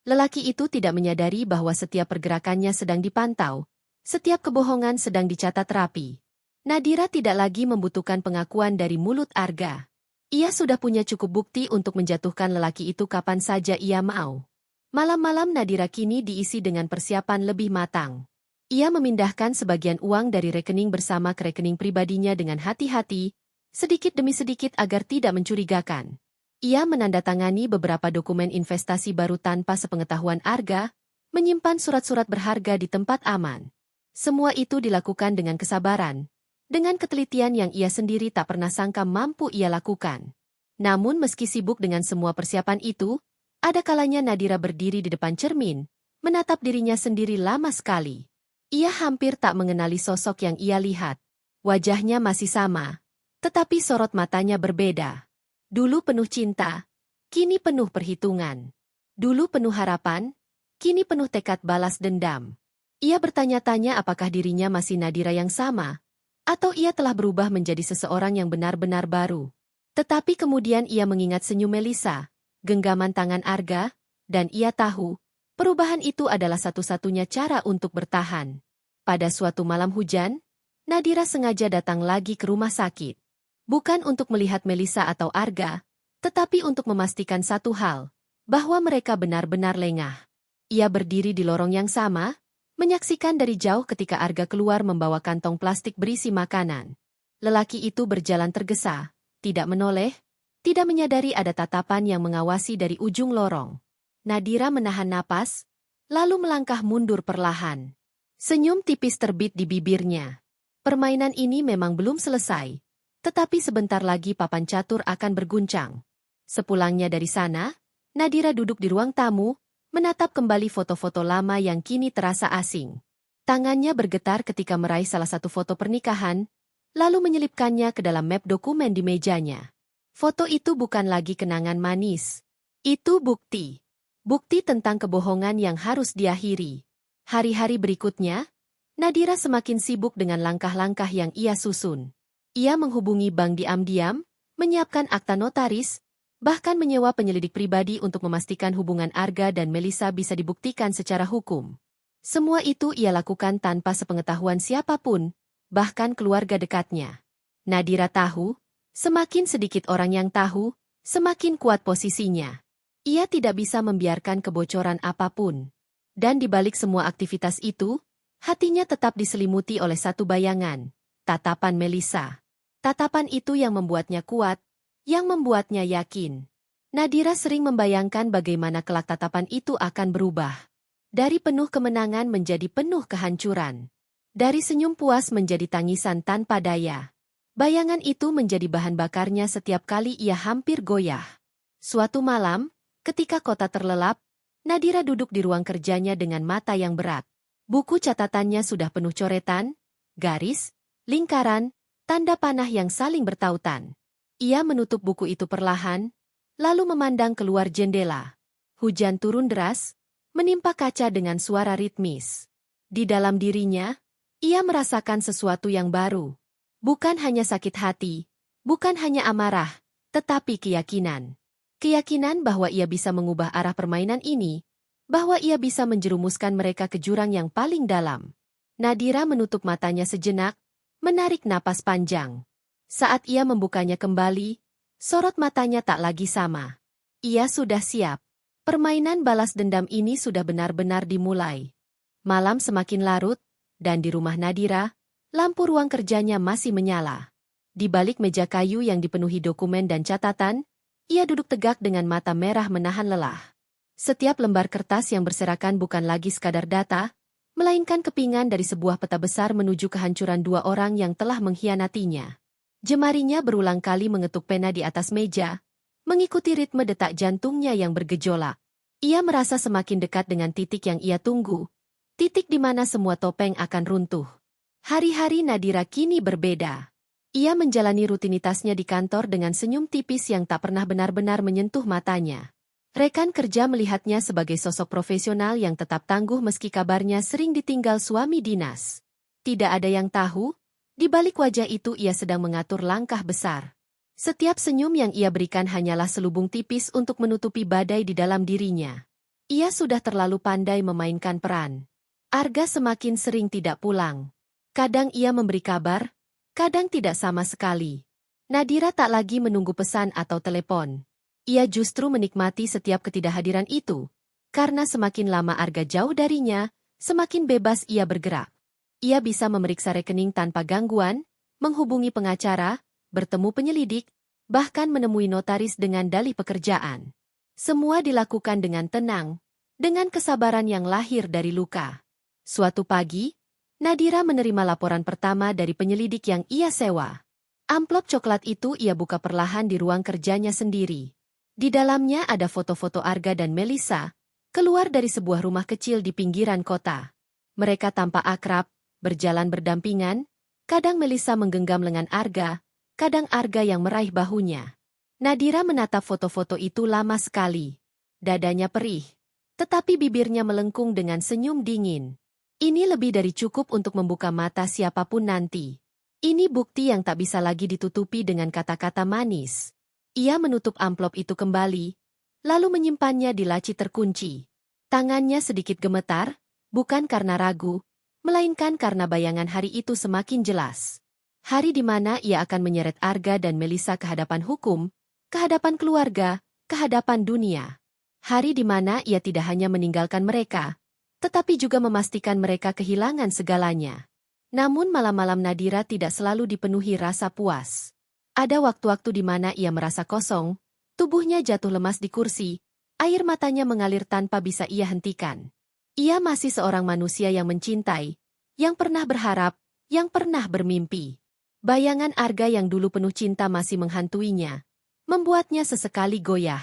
Lelaki itu tidak menyadari bahwa setiap pergerakannya sedang dipantau, setiap kebohongan sedang dicatat rapi. Nadira tidak lagi membutuhkan pengakuan dari mulut Arga. Ia sudah punya cukup bukti untuk menjatuhkan lelaki itu kapan saja ia mau. Malam-malam Nadira kini diisi dengan persiapan lebih matang. Ia memindahkan sebagian uang dari rekening bersama ke rekening pribadinya dengan hati-hati, sedikit demi sedikit agar tidak mencurigakan. Ia menandatangani beberapa dokumen investasi baru tanpa sepengetahuan Arga, menyimpan surat-surat berharga di tempat aman. Semua itu dilakukan dengan kesabaran, dengan ketelitian yang ia sendiri tak pernah sangka mampu ia lakukan. Namun meski sibuk dengan semua persiapan itu, ada kalanya Nadira berdiri di depan cermin, menatap dirinya sendiri lama sekali. Ia hampir tak mengenali sosok yang ia lihat. Wajahnya masih sama, tetapi sorot matanya berbeda. Dulu penuh cinta, kini penuh perhitungan. Dulu penuh harapan, kini penuh tekad balas dendam. Ia bertanya-tanya apakah dirinya masih Nadira yang sama, atau ia telah berubah menjadi seseorang yang benar-benar baru. Tetapi kemudian ia mengingat senyum Melisa, genggaman tangan Arga, dan ia tahu, perubahan itu adalah satu-satunya cara untuk bertahan. Pada suatu malam hujan, Nadira sengaja datang lagi ke rumah sakit. Bukan untuk melihat Melisa atau Arga, tetapi untuk memastikan satu hal, bahwa mereka benar-benar lengah. Ia berdiri di lorong yang sama, menyaksikan dari jauh ketika Arga keluar membawa kantong plastik berisi makanan. Lelaki itu berjalan tergesa, tidak menoleh, tidak menyadari ada tatapan yang mengawasi dari ujung lorong. Nadira menahan napas, lalu melangkah mundur perlahan. Senyum tipis terbit di bibirnya. Permainan ini memang belum selesai, tetapi sebentar lagi papan catur akan berguncang. Sepulangnya dari sana, Nadira duduk di ruang tamu, menatap kembali foto-foto lama yang kini terasa asing. Tangannya bergetar ketika meraih salah satu foto pernikahan, lalu menyelipkannya ke dalam map dokumen di mejanya. Foto itu bukan lagi kenangan manis. Itu bukti. Bukti tentang kebohongan yang harus diakhiri. Hari-hari berikutnya, Nadira semakin sibuk dengan langkah-langkah yang ia susun. Ia menghubungi bank diam-diam, menyiapkan akta notaris, bahkan menyewa penyelidik pribadi untuk memastikan hubungan Arga dan Melisa bisa dibuktikan secara hukum. Semua itu ia lakukan tanpa sepengetahuan siapapun, bahkan keluarga dekatnya. Nadira tahu, semakin sedikit orang yang tahu, semakin kuat posisinya. Ia tidak bisa membiarkan kebocoran apapun. Dan di balik semua aktivitas itu, hatinya tetap diselimuti oleh satu bayangan, tatapan Melisa. Tatapan itu yang membuatnya kuat, yang membuatnya yakin. Nadira sering membayangkan bagaimana kelak tatapan itu akan berubah. Dari penuh kemenangan menjadi penuh kehancuran. Dari senyum puas menjadi tangisan tanpa daya. Bayangan itu menjadi bahan bakarnya setiap kali ia hampir goyah. Suatu malam, ketika kota terlelap, Nadira duduk di ruang kerjanya dengan mata yang berat. Buku catatannya sudah penuh coretan, garis, lingkaran, tanda panah yang saling bertautan. Ia menutup buku itu perlahan, lalu memandang keluar jendela. Hujan turun deras, menimpa kaca dengan suara ritmis. Di dalam dirinya, ia merasakan sesuatu yang baru. Bukan hanya sakit hati, bukan hanya amarah, tetapi keyakinan. Keyakinan bahwa ia bisa mengubah arah permainan ini, bahwa ia bisa menjerumuskan mereka ke jurang yang paling dalam. Nadira menutup matanya sejenak, menarik napas panjang. Saat ia membukanya kembali, sorot matanya tak lagi sama. Ia sudah siap. Permainan balas dendam ini sudah benar-benar dimulai. Malam semakin larut, dan di rumah Nadira, lampu ruang kerjanya masih menyala. Di balik meja kayu yang dipenuhi dokumen dan catatan, ia duduk tegak dengan mata merah menahan lelah. Setiap lembar kertas yang berserakan bukan lagi sekadar data, melainkan kepingan dari sebuah peta besar menuju kehancuran dua orang yang telah mengkhianatinya. Jemarinya berulang kali mengetuk pena di atas meja, mengikuti ritme detak jantungnya yang bergejolak. Ia merasa semakin dekat dengan titik yang ia tunggu, titik di mana semua topeng akan runtuh. Hari-hari Nadira kini berbeda. Ia menjalani rutinitasnya di kantor dengan senyum tipis yang tak pernah benar-benar menyentuh matanya. Rekan kerja melihatnya sebagai sosok profesional yang tetap tangguh meski kabarnya sering ditinggal suami dinas. Tidak ada yang tahu, di balik wajah itu ia sedang mengatur langkah besar. Setiap senyum yang ia berikan hanyalah selubung tipis untuk menutupi badai di dalam dirinya. Ia sudah terlalu pandai memainkan peran. Arga semakin sering tidak pulang. Kadang ia memberi kabar, kadang tidak sama sekali. Nadira tak lagi menunggu pesan atau telepon. Ia justru menikmati setiap ketidakhadiran itu, karena semakin lama Arga jauh darinya, semakin bebas ia bergerak. Ia bisa memeriksa rekening tanpa gangguan, menghubungi pengacara, bertemu penyelidik, bahkan menemui notaris dengan dalih pekerjaan. Semua dilakukan dengan tenang, dengan kesabaran yang lahir dari luka. Suatu pagi, Nadira menerima laporan pertama dari penyelidik yang ia sewa. Amplop coklat itu ia buka perlahan di ruang kerjanya sendiri. Di dalamnya ada foto-foto Arga dan Melisa, keluar dari sebuah rumah kecil di pinggiran kota. Mereka tampak akrab, berjalan berdampingan, kadang Melissa menggenggam lengan Arga, kadang Arga yang meraih bahunya. Nadira menatap foto-foto itu lama sekali. Dadanya perih, tetapi bibirnya melengkung dengan senyum dingin. Ini lebih dari cukup untuk membuka mata siapapun nanti. Ini bukti yang tak bisa lagi ditutupi dengan kata-kata manis. Ia menutup amplop itu kembali, lalu menyimpannya di laci terkunci. Tangannya sedikit gemetar, bukan karena ragu, melainkan karena bayangan hari itu semakin jelas. Hari di mana ia akan menyeret Arga dan Melissa ke hadapan hukum, ke hadapan keluarga, ke hadapan dunia. Hari di mana ia tidak hanya meninggalkan mereka, tetapi juga memastikan mereka kehilangan segalanya. Namun malam-malam Nadira tidak selalu dipenuhi rasa puas. Ada waktu-waktu di mana ia merasa kosong, tubuhnya jatuh lemas di kursi, air matanya mengalir tanpa bisa ia hentikan. Ia masih seorang manusia yang mencintai, yang pernah berharap, yang pernah bermimpi. Bayangan Arga yang dulu penuh cinta masih menghantuinya, membuatnya sesekali goyah.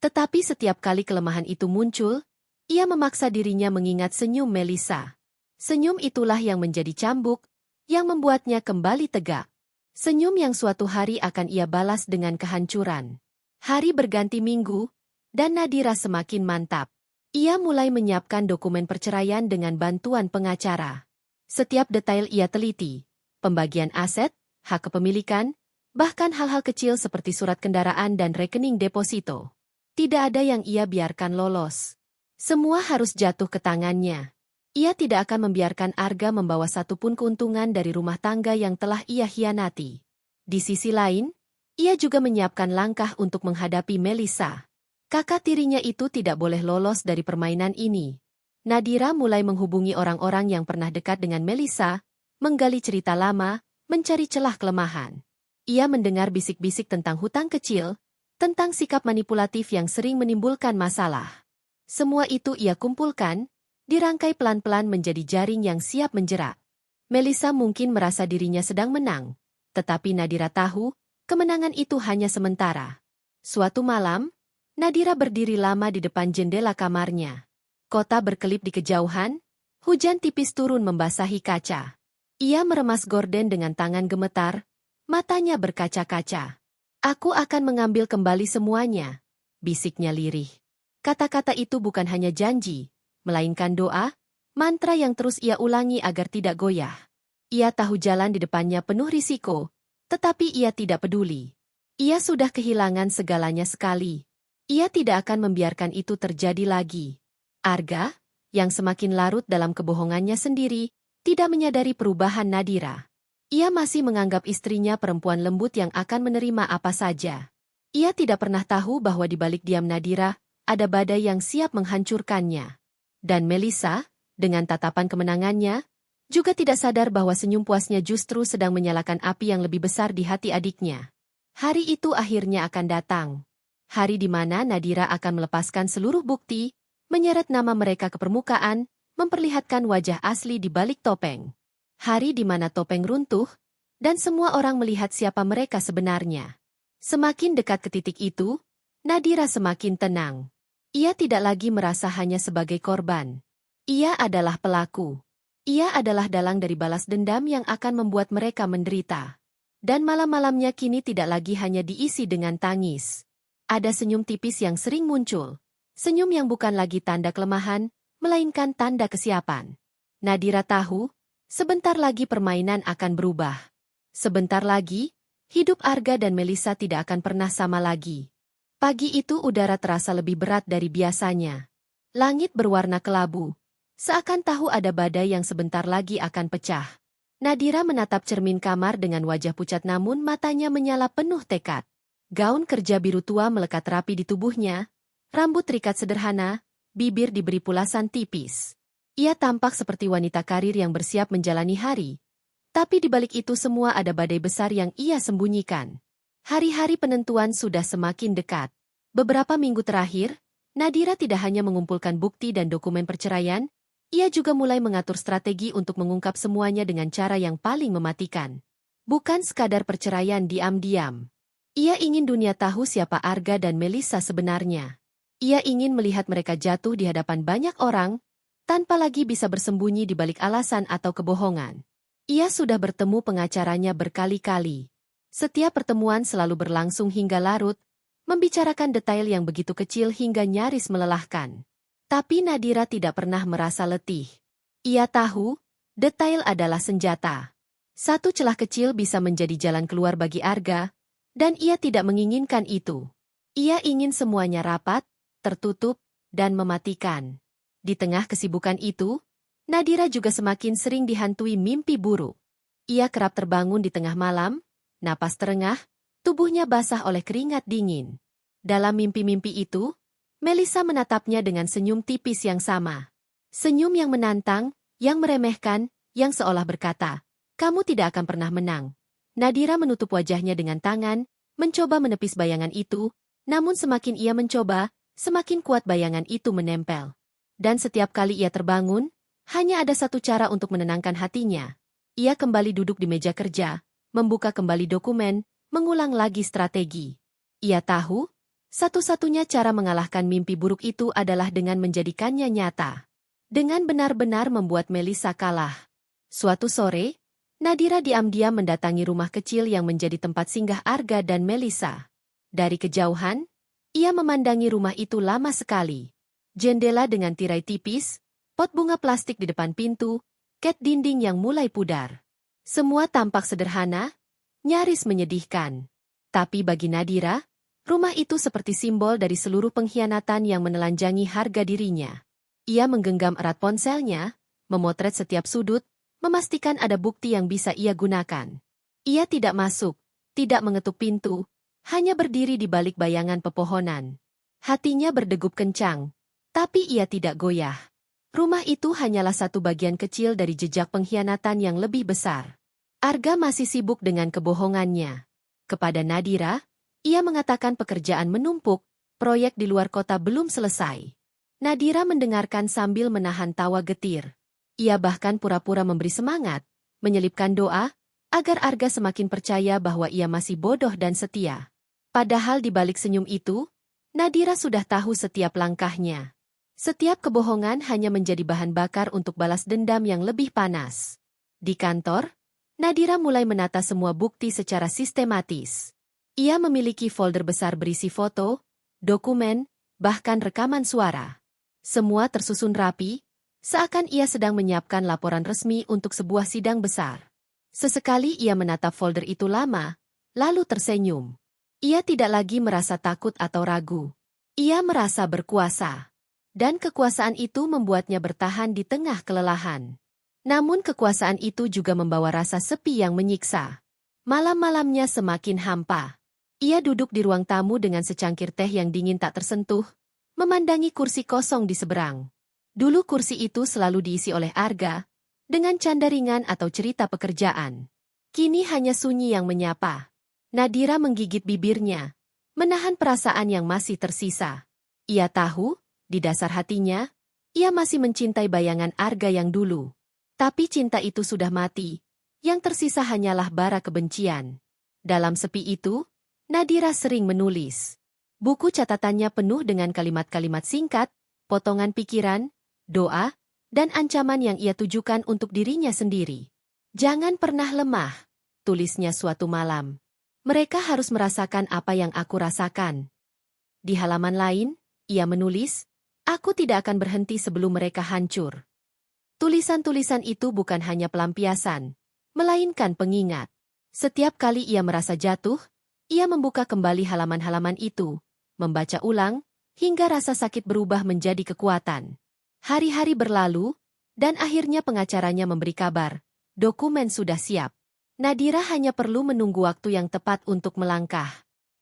Tetapi setiap kali kelemahan itu muncul, ia memaksa dirinya mengingat senyum Melissa. Senyum itulah yang menjadi cambuk, yang membuatnya kembali tegak. Senyum yang suatu hari akan ia balas dengan kehancuran. Hari berganti minggu, dan Nadira semakin mantap. Ia mulai menyiapkan dokumen perceraian dengan bantuan pengacara. Setiap detail ia teliti, pembagian aset, hak kepemilikan, bahkan hal-hal kecil seperti surat kendaraan dan rekening deposito. Tidak ada yang ia biarkan lolos. Semua harus jatuh ke tangannya. Ia tidak akan membiarkan Arga membawa satupun keuntungan dari rumah tangga yang telah ia hianati. Di sisi lain, ia juga menyiapkan langkah untuk menghadapi Melissa. Kakak tirinya itu tidak boleh lolos dari permainan ini. Nadira mulai menghubungi orang-orang yang pernah dekat dengan Melissa, menggali cerita lama, mencari celah kelemahan. Ia mendengar bisik-bisik tentang hutang kecil, tentang sikap manipulatif yang sering menimbulkan masalah. Semua itu ia kumpulkan, dirangkai pelan-pelan menjadi jaring yang siap menjerat. Melissa mungkin merasa dirinya sedang menang, tetapi Nadira tahu, kemenangan itu hanya sementara. Suatu malam, Nadira berdiri lama di depan jendela kamarnya. Kota berkelip di kejauhan, hujan tipis turun membasahi kaca. Ia meremas gorden dengan tangan gemetar, matanya berkaca-kaca. Aku akan mengambil kembali semuanya, bisiknya lirih. Kata-kata itu bukan hanya janji, melainkan doa, mantra yang terus ia ulangi agar tidak goyah. Ia tahu jalan di depannya penuh risiko, tetapi ia tidak peduli. Ia sudah kehilangan segalanya sekali. Ia tidak akan membiarkan itu terjadi lagi. Arga, yang semakin larut dalam kebohongannya sendiri, tidak menyadari perubahan Nadira. Ia masih menganggap istrinya perempuan lembut yang akan menerima apa saja. Ia tidak pernah tahu bahwa di balik diam Nadira, ada badai yang siap menghancurkannya. Dan Melissa, dengan tatapan kemenangannya, juga tidak sadar bahwa senyum puasnya justru sedang menyalakan api yang lebih besar di hati adiknya. Hari itu akhirnya akan datang. Hari di mana Nadira akan melepaskan seluruh bukti, menyeret nama mereka ke permukaan, memperlihatkan wajah asli di balik topeng. Hari di mana topeng runtuh, dan semua orang melihat siapa mereka sebenarnya. Semakin dekat ke titik itu, Nadira semakin tenang. Ia tidak lagi merasa hanya sebagai korban. Ia adalah pelaku. Ia adalah dalang dari balas dendam yang akan membuat mereka menderita. Dan malam-malamnya kini tidak lagi hanya diisi dengan tangis. Ada senyum tipis yang sering muncul. Senyum yang bukan lagi tanda kelemahan, melainkan tanda kesiapan. Nadira tahu, sebentar lagi permainan akan berubah. Sebentar lagi, hidup Arga dan Melissa tidak akan pernah sama lagi. Pagi itu udara terasa lebih berat dari biasanya. Langit berwarna kelabu. Seakan tahu ada badai yang sebentar lagi akan pecah. Nadira menatap cermin kamar dengan wajah pucat namun matanya menyala penuh tekad. Gaun kerja biru tua melekat rapi di tubuhnya, rambut terikat sederhana, bibir diberi pulasan tipis. Ia tampak seperti wanita karir yang bersiap menjalani hari. Tapi di balik itu semua ada badai besar yang ia sembunyikan. Hari-hari penentuan sudah semakin dekat. Beberapa minggu terakhir, Nadira tidak hanya mengumpulkan bukti dan dokumen perceraian, ia juga mulai mengatur strategi untuk mengungkap semuanya dengan cara yang paling mematikan. Bukan sekadar perceraian diam-diam. Ia ingin dunia tahu siapa Arga dan Melissa sebenarnya. Ia ingin melihat mereka jatuh di hadapan banyak orang, tanpa lagi bisa bersembunyi di balik alasan atau kebohongan. Ia sudah bertemu pengacaranya berkali-kali. Setiap pertemuan selalu berlangsung hingga larut, membicarakan detail yang begitu kecil hingga nyaris melelahkan. Tapi Nadira tidak pernah merasa letih. Ia tahu, detail adalah senjata. Satu celah kecil bisa menjadi jalan keluar bagi Arga, dan ia tidak menginginkan itu. Ia ingin semuanya rapat, tertutup, dan mematikan. Di tengah kesibukan itu, Nadira juga semakin sering dihantui mimpi buruk. Ia kerap terbangun di tengah malam, napas terengah, tubuhnya basah oleh keringat dingin. Dalam mimpi-mimpi itu, Melissa menatapnya dengan senyum tipis yang sama. Senyum yang menantang, yang meremehkan, yang seolah berkata, "Kamu tidak akan pernah menang." Nadira menutup wajahnya dengan tangan, mencoba menepis bayangan itu, namun semakin ia mencoba, semakin kuat bayangan itu menempel. Dan setiap kali ia terbangun, hanya ada satu cara untuk menenangkan hatinya. Ia kembali duduk di meja kerja, membuka kembali dokumen, mengulang lagi strategi. Ia tahu, satu-satunya cara mengalahkan mimpi buruk itu adalah dengan menjadikannya nyata. Dengan benar-benar membuat Melissa kalah. Suatu sore, Nadira diam-diam mendatangi rumah kecil yang menjadi tempat singgah Arga dan Melissa. Dari kejauhan, ia memandangi rumah itu lama sekali. Jendela dengan tirai tipis, pot bunga plastik di depan pintu, cat dinding yang mulai pudar. Semua tampak sederhana, nyaris menyedihkan. Tapi bagi Nadira, rumah itu seperti simbol dari seluruh pengkhianatan yang menelanjangi harga dirinya. Ia menggenggam erat ponselnya, memotret setiap sudut, memastikan ada bukti yang bisa ia gunakan. Ia tidak masuk, tidak mengetuk pintu, hanya berdiri di balik bayangan pepohonan. Hatinya berdegup kencang, tapi ia tidak goyah. Rumah itu hanyalah satu bagian kecil dari jejak pengkhianatan yang lebih besar. Arga masih sibuk dengan kebohongannya. Kepada Nadira, ia mengatakan pekerjaan menumpuk, proyek di luar kota belum selesai. Nadira mendengarkan sambil menahan tawa getir. Ia bahkan pura-pura memberi semangat, menyelipkan doa, agar Arga semakin percaya bahwa ia masih bodoh dan setia. Padahal di balik senyum itu, Nadira sudah tahu setiap langkahnya. Setiap kebohongan hanya menjadi bahan bakar untuk balas dendam yang lebih panas. Di kantor, Nadira mulai menata semua bukti secara sistematis. Ia memiliki folder besar berisi foto, dokumen, bahkan rekaman suara. Semua tersusun rapi, seakan ia sedang menyiapkan laporan resmi untuk sebuah sidang besar. Sesekali ia menatap folder itu lama, lalu tersenyum. Ia tidak lagi merasa takut atau ragu. Ia merasa berkuasa. Dan kekuasaan itu membuatnya bertahan di tengah kelelahan. Namun kekuasaan itu juga membawa rasa sepi yang menyiksa. Malam-malamnya semakin hampa. Ia duduk di ruang tamu dengan secangkir teh yang dingin tak tersentuh, memandangi kursi kosong di seberang. Dulu kursi itu selalu diisi oleh Arga, dengan canda ringan atau cerita pekerjaan. Kini hanya sunyi yang menyapa. Nadira menggigit bibirnya, menahan perasaan yang masih tersisa. Ia tahu, di dasar hatinya, ia masih mencintai bayangan Arga yang dulu. Tapi cinta itu sudah mati, yang tersisa hanyalah bara kebencian. Dalam sepi itu, Nadira sering menulis. Buku catatannya penuh dengan kalimat-kalimat singkat, potongan pikiran, doa, dan ancaman yang ia tujukan untuk dirinya sendiri. "Jangan pernah lemah," tulisnya suatu malam. "Mereka harus merasakan apa yang aku rasakan." Di halaman lain, ia menulis, "Aku tidak akan berhenti sebelum mereka hancur." Tulisan-tulisan itu bukan hanya pelampiasan, melainkan pengingat. Setiap kali ia merasa jatuh, ia membuka kembali halaman-halaman itu, membaca ulang, hingga rasa sakit berubah menjadi kekuatan. Hari-hari berlalu, dan akhirnya pengacaranya memberi kabar, dokumen sudah siap. Nadira hanya perlu menunggu waktu yang tepat untuk melangkah.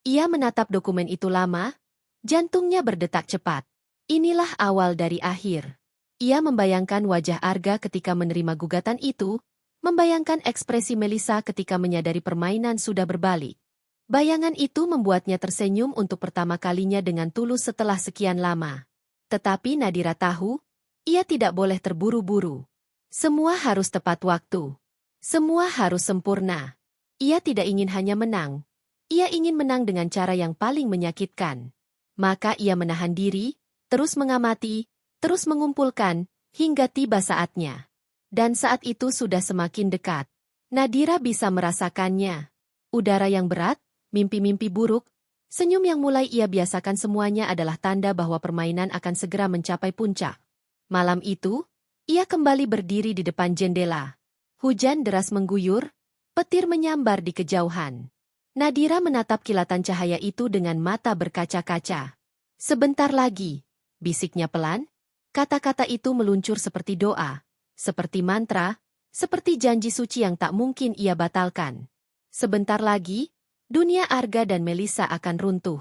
Ia menatap dokumen itu lama, jantungnya berdetak cepat. Inilah awal dari akhir. Ia membayangkan wajah Arga ketika menerima gugatan itu, membayangkan ekspresi Melissa ketika menyadari permainan sudah berbalik. Bayangan itu membuatnya tersenyum untuk pertama kalinya dengan tulus setelah sekian lama. Tetapi Nadira tahu, ia tidak boleh terburu-buru. Semua harus tepat waktu. Semua harus sempurna. Ia tidak ingin hanya menang. Ia ingin menang dengan cara yang paling menyakitkan. Maka ia menahan diri, terus mengamati, terus mengumpulkan, hingga tiba saatnya. Dan saat itu sudah semakin dekat. Nadira bisa merasakannya. Udara yang berat, mimpi-mimpi buruk, senyum yang mulai ia biasakan semuanya adalah tanda bahwa permainan akan segera mencapai puncak. Malam itu, ia kembali berdiri di depan jendela. Hujan deras mengguyur, petir menyambar di kejauhan. Nadira menatap kilatan cahaya itu dengan mata berkaca-kaca. Sebentar lagi, bisiknya pelan, kata-kata itu meluncur seperti doa, seperti mantra, seperti janji suci yang tak mungkin ia batalkan. Sebentar lagi, dunia Arga dan Melissa akan runtuh.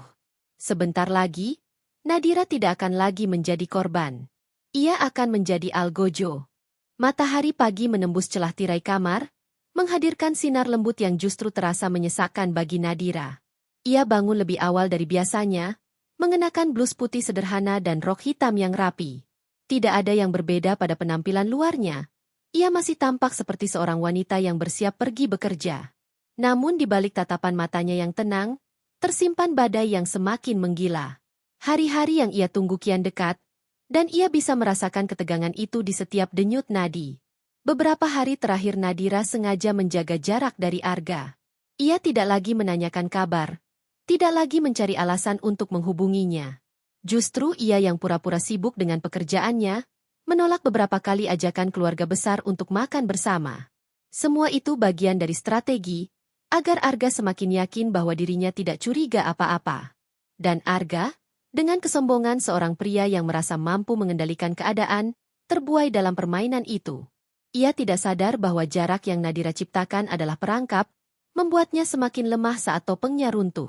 Sebentar lagi, Nadira tidak akan lagi menjadi korban. Ia akan menjadi algojo. Matahari pagi menembus celah tirai kamar, menghadirkan sinar lembut yang justru terasa menyesakkan bagi Nadira. Ia bangun lebih awal dari biasanya, mengenakan blus putih sederhana dan rok hitam yang rapi. Tidak ada yang berbeda pada penampilan luarnya. Ia masih tampak seperti seorang wanita yang bersiap pergi bekerja. Namun di balik tatapan matanya yang tenang, tersimpan badai yang semakin menggila. Hari-hari yang ia tunggu kian dekat, dan ia bisa merasakan ketegangan itu di setiap denyut nadi. Beberapa hari terakhir Nadira sengaja menjaga jarak dari Arga. Ia tidak lagi menanyakan kabar, tidak lagi mencari alasan untuk menghubunginya. Justru ia yang pura-pura sibuk dengan pekerjaannya, menolak beberapa kali ajakan keluarga besar untuk makan bersama. Semua itu bagian dari strategi, agar Arga semakin yakin bahwa dirinya tidak curiga apa-apa. Dan Arga, dengan kesombongan seorang pria yang merasa mampu mengendalikan keadaan, terbuai dalam permainan itu. Ia tidak sadar bahwa jarak yang Nadira ciptakan adalah perangkap, membuatnya semakin lemah saat topengnya runtuh.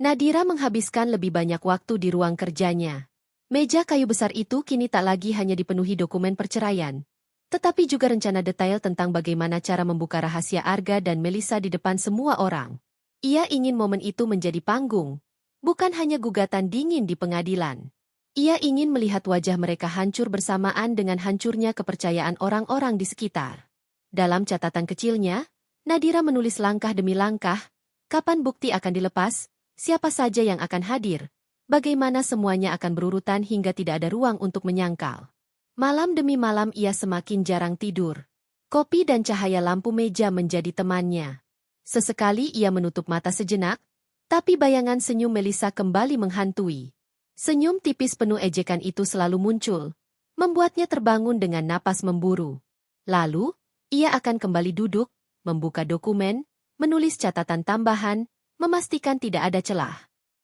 Nadira menghabiskan lebih banyak waktu di ruang kerjanya. Meja kayu besar itu kini tak lagi hanya dipenuhi dokumen perceraian, tetapi juga rencana detail tentang bagaimana cara membuka rahasia Arga dan Melissa di depan semua orang. Ia ingin momen itu menjadi panggung, bukan hanya gugatan dingin di pengadilan. Ia ingin melihat wajah mereka hancur bersamaan dengan hancurnya kepercayaan orang-orang di sekitar. Dalam catatan kecilnya, Nadira menulis langkah demi langkah, kapan bukti akan dilepas, siapa saja yang akan hadir, bagaimana semuanya akan berurutan hingga tidak ada ruang untuk menyangkal. Malam demi malam ia semakin jarang tidur. Kopi dan cahaya lampu meja menjadi temannya. Sesekali ia menutup mata sejenak, tapi bayangan senyum Melissa kembali menghantui. Senyum tipis penuh ejekan itu selalu muncul, membuatnya terbangun dengan napas memburu. Lalu, ia akan kembali duduk, membuka dokumen, menulis catatan tambahan, memastikan tidak ada celah.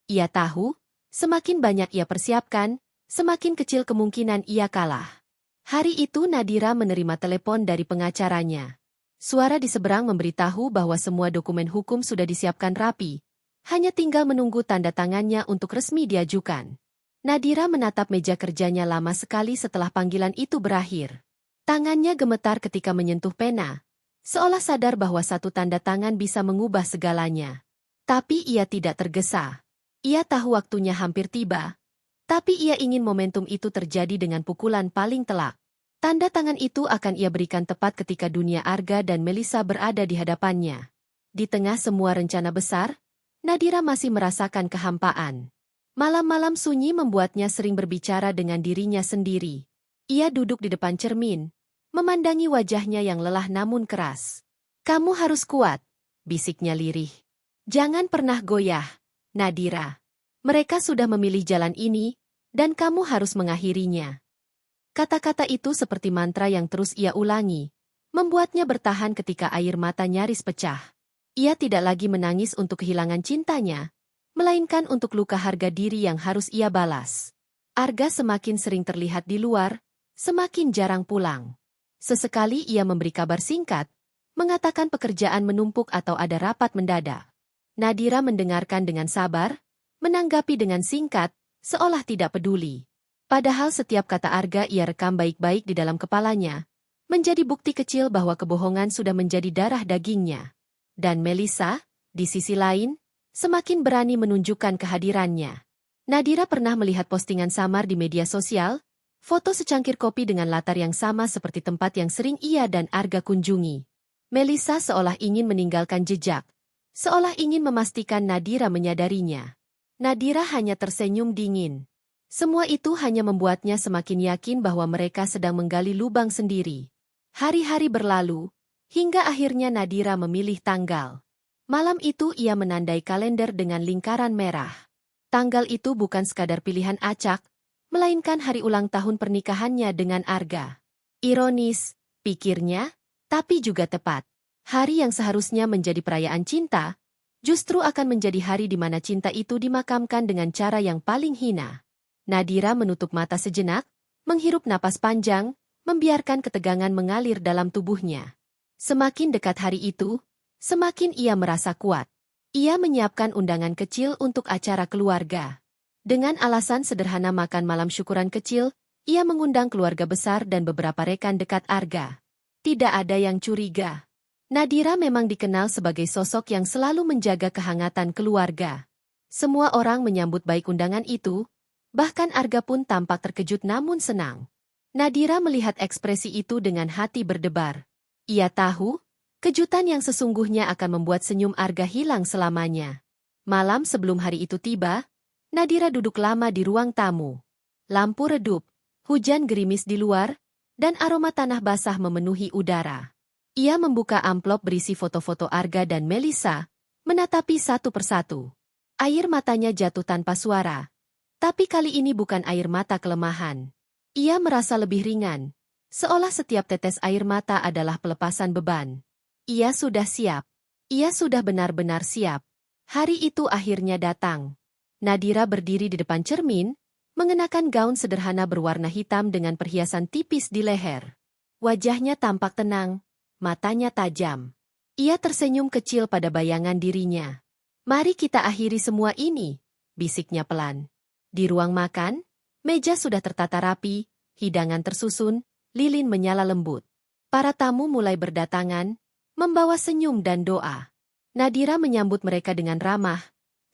Ia tahu, semakin banyak ia persiapkan, semakin kecil kemungkinan ia kalah. Hari itu Nadira menerima telepon dari pengacaranya. Suara di seberang memberitahu bahwa semua dokumen hukum sudah disiapkan rapi, hanya tinggal menunggu tanda tangannya untuk resmi diajukan. Nadira menatap meja kerjanya lama sekali setelah panggilan itu berakhir. Tangannya gemetar ketika menyentuh pena, seolah sadar bahwa satu tanda tangan bisa mengubah segalanya. Tapi ia tidak tergesa. Ia tahu waktunya hampir tiba, tapi ia ingin momentum itu terjadi dengan pukulan paling telak. Tanda tangan itu akan ia berikan tepat ketika dunia Arga dan Melissa berada di hadapannya. Di tengah semua rencana besar, Nadira masih merasakan kehampaan. Malam-malam sunyi membuatnya sering berbicara dengan dirinya sendiri. Ia duduk di depan cermin, memandangi wajahnya yang lelah namun keras. "Kamu harus kuat," bisiknya lirih. "Jangan pernah goyah, Nadira. Mereka sudah memilih jalan ini, dan kamu harus mengakhirinya." Kata-kata itu seperti mantra yang terus ia ulangi, membuatnya bertahan ketika air mata nyaris pecah. Ia tidak lagi menangis untuk kehilangan cintanya, melainkan untuk luka harga diri yang harus ia balas. Arga semakin sering terlihat di luar, semakin jarang pulang. Sesekali ia memberi kabar singkat, mengatakan pekerjaan menumpuk atau ada rapat mendadak. Nadira mendengarkan dengan sabar, menanggapi dengan singkat, seolah tidak peduli. Padahal setiap kata Arga ia rekam baik-baik di dalam kepalanya, menjadi bukti kecil bahwa kebohongan sudah menjadi darah dagingnya. Dan Melissa, di sisi lain, semakin berani menunjukkan kehadirannya. Nadira pernah melihat postingan samar di media sosial, foto secangkir kopi dengan latar yang sama seperti tempat yang sering ia dan Arga kunjungi. Melissa seolah ingin meninggalkan jejak, seolah ingin memastikan Nadira menyadarinya. Nadira hanya tersenyum dingin. Semua itu hanya membuatnya semakin yakin bahwa mereka sedang menggali lubang sendiri. Hari-hari berlalu, hingga akhirnya Nadira memilih tanggal. Malam itu ia menandai kalender dengan lingkaran merah. Tanggal itu bukan sekadar pilihan acak, melainkan hari ulang tahun pernikahannya dengan Arga. Ironis, pikirnya, tapi juga tepat. Hari yang seharusnya menjadi perayaan cinta, justru akan menjadi hari di mana cinta itu dimakamkan dengan cara yang paling hina. Nadira menutup mata sejenak, menghirup napas panjang, membiarkan ketegangan mengalir dalam tubuhnya. Semakin dekat hari itu, semakin ia merasa kuat. Ia menyiapkan undangan kecil untuk acara keluarga. Dengan alasan sederhana makan malam syukuran kecil, ia mengundang keluarga besar dan beberapa rekan dekat Arga. Tidak ada yang curiga. Nadira memang dikenal sebagai sosok yang selalu menjaga kehangatan keluarga. Semua orang menyambut baik undangan itu, bahkan Arga pun tampak terkejut namun senang. Nadira melihat ekspresi itu dengan hati berdebar. Ia tahu, kejutan yang sesungguhnya akan membuat senyum Arga hilang selamanya. Malam sebelum hari itu tiba, Nadira duduk lama di ruang tamu. Lampu redup, hujan gerimis di luar, dan aroma tanah basah memenuhi udara. Ia membuka amplop berisi foto-foto Arga dan Melissa, menatapi satu persatu. Air matanya jatuh tanpa suara. Tapi kali ini bukan air mata kelemahan. Ia merasa lebih ringan, seolah setiap tetes air mata adalah pelepasan beban. Ia sudah siap. Ia sudah benar-benar siap. Hari itu akhirnya datang. Nadira berdiri di depan cermin, mengenakan gaun sederhana berwarna hitam dengan perhiasan tipis di leher. Wajahnya tampak tenang, matanya tajam. Ia tersenyum kecil pada bayangan dirinya. "Mari kita akhiri semua ini," bisiknya pelan. Di ruang makan, meja sudah tertata rapi, hidangan tersusun, lilin menyala lembut. Para tamu mulai berdatangan, membawa senyum dan doa. Nadira menyambut mereka dengan ramah,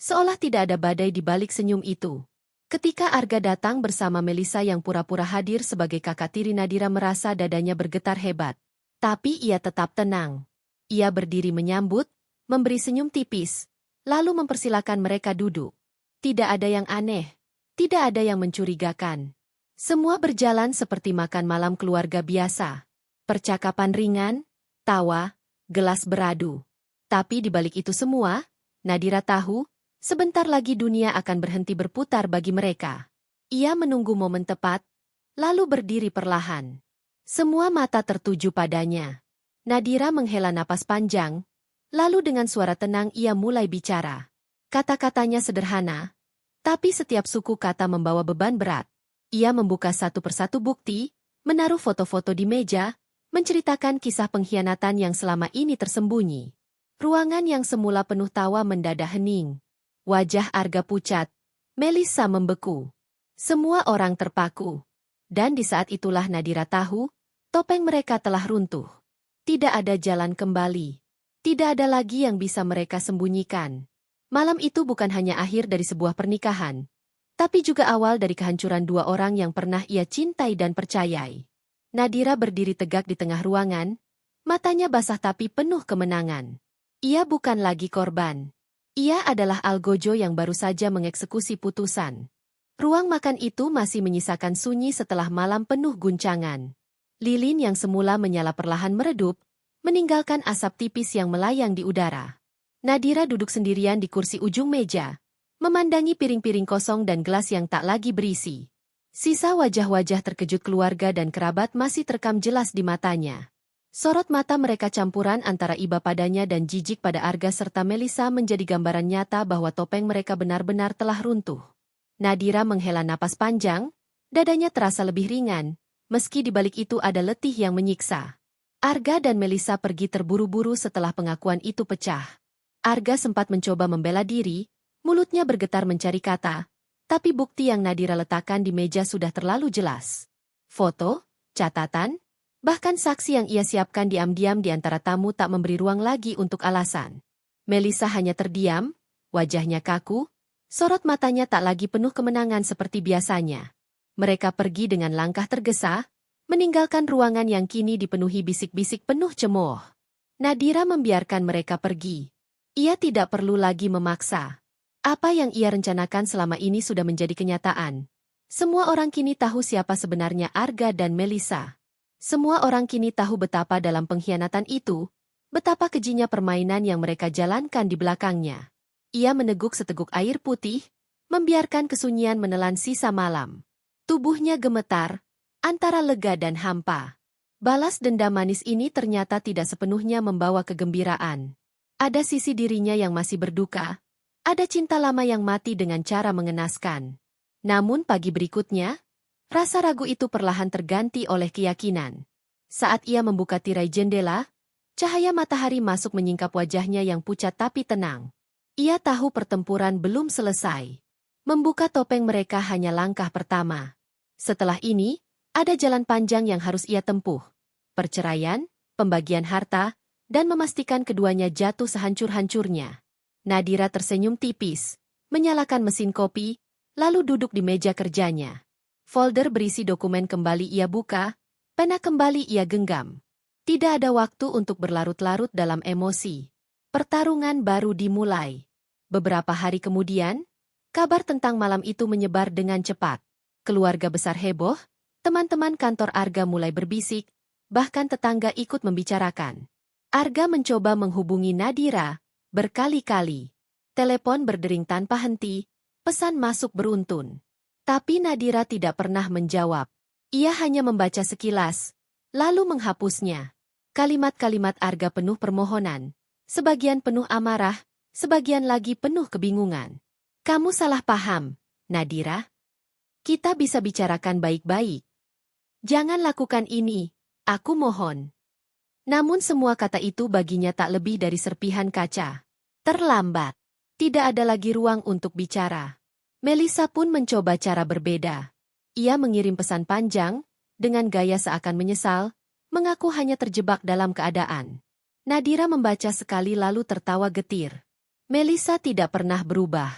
seolah tidak ada badai di balik senyum itu. Ketika Arga datang bersama Melissa yang pura-pura hadir sebagai kakak tiri, Nadira merasa dadanya bergetar hebat. Tapi ia tetap tenang. Ia berdiri menyambut, memberi senyum tipis, lalu mempersilakan mereka duduk. Tidak ada yang aneh. Tidak ada yang mencurigakan. Semua berjalan seperti makan malam keluarga biasa. Percakapan ringan, tawa, gelas beradu. Tapi di balik itu semua, Nadira tahu, sebentar lagi dunia akan berhenti berputar bagi mereka. Ia menunggu momen tepat, lalu berdiri perlahan. Semua mata tertuju padanya. Nadira menghela napas panjang, lalu dengan suara tenang ia mulai bicara. Kata-katanya sederhana, tapi setiap suku kata membawa beban berat. Ia membuka satu persatu bukti, menaruh foto-foto di meja, menceritakan kisah pengkhianatan yang selama ini tersembunyi. Ruangan yang semula penuh tawa mendadak hening. Wajah Arga pucat, Melissa membeku. Semua orang terpaku. Dan di saat itulah Nadira tahu, topeng mereka telah runtuh. Tidak ada jalan kembali. Tidak ada lagi yang bisa mereka sembunyikan. Malam itu bukan hanya akhir dari sebuah pernikahan, tapi juga awal dari kehancuran dua orang yang pernah ia cintai dan percayai. Nadira berdiri tegak di tengah ruangan, matanya basah tapi penuh kemenangan. Ia bukan lagi korban. Ia adalah algojo yang baru saja mengeksekusi putusan. Ruang makan itu masih menyisakan sunyi setelah malam penuh guncangan. Lilin yang semula menyala perlahan meredup, meninggalkan asap tipis yang melayang di udara. Nadira duduk sendirian di kursi ujung meja, memandangi piring-piring kosong dan gelas yang tak lagi berisi. Sisa wajah-wajah terkejut keluarga dan kerabat masih terekam jelas di matanya. Sorot mata mereka campuran antara iba padanya dan jijik pada Arga serta Melissa menjadi gambaran nyata bahwa topeng mereka benar-benar telah runtuh. Nadira menghela napas panjang, dadanya terasa lebih ringan, meski di balik itu ada letih yang menyiksa. Arga dan Melissa pergi terburu-buru setelah pengakuan itu pecah. Arga sempat mencoba membela diri, mulutnya bergetar mencari kata, tapi bukti yang Nadira letakkan di meja sudah terlalu jelas. Foto, catatan, bahkan saksi yang ia siapkan diam-diam di antara tamu tak memberi ruang lagi untuk alasan. Melissa hanya terdiam, wajahnya kaku, sorot matanya tak lagi penuh kemenangan seperti biasanya. Mereka pergi dengan langkah tergesa, meninggalkan ruangan yang kini dipenuhi bisik-bisik penuh cemooh. Nadira membiarkan mereka pergi. Ia tidak perlu lagi memaksa. Apa yang ia rencanakan selama ini sudah menjadi kenyataan. Semua orang kini tahu siapa sebenarnya Arga dan Melissa. Semua orang kini tahu betapa dalam pengkhianatan itu, betapa kejinya permainan yang mereka jalankan di belakangnya. Ia meneguk seteguk air putih, membiarkan kesunyian menelan sisa malam. Tubuhnya gemetar, antara lega dan hampa. Balas dendam manis ini ternyata tidak sepenuhnya membawa kegembiraan. Ada sisi dirinya yang masih berduka, ada cinta lama yang mati dengan cara mengenaskan. Namun pagi berikutnya, rasa ragu itu perlahan terganti oleh keyakinan. Saat ia membuka tirai jendela, cahaya matahari masuk menyingkap wajahnya yang pucat tapi tenang. Ia tahu pertempuran belum selesai. Membuka topeng mereka hanya langkah pertama. Setelah ini, ada jalan panjang yang harus ia tempuh. Perceraian, pembagian harta, dan memastikan keduanya jatuh sehancur-hancurnya. Nadira tersenyum tipis, menyalakan mesin kopi, lalu duduk di meja kerjanya. Folder berisi dokumen kembali ia buka, pena kembali ia genggam. Tidak ada waktu untuk berlarut-larut dalam emosi. Pertarungan baru dimulai. Beberapa hari kemudian, kabar tentang malam itu menyebar dengan cepat. Keluarga besar heboh, teman-teman kantor Arga mulai berbisik, bahkan tetangga ikut membicarakan. Arga mencoba menghubungi Nadira berkali-kali. Telepon berdering tanpa henti, pesan masuk beruntun. Tapi Nadira tidak pernah menjawab. Ia hanya membaca sekilas, lalu menghapusnya. Kalimat-kalimat Arga penuh permohonan, sebagian penuh amarah, sebagian lagi penuh kebingungan. Kamu salah paham, Nadira. Kita bisa bicarakan baik-baik. Jangan lakukan ini, aku mohon. Namun semua kata itu baginya tak lebih dari serpihan kaca. Terlambat. Tidak ada lagi ruang untuk bicara. Melissa pun mencoba cara berbeda. Ia mengirim pesan panjang, dengan gaya seakan menyesal, mengaku hanya terjebak dalam keadaan. Nadira membaca sekali lalu tertawa getir. Melissa tidak pernah berubah.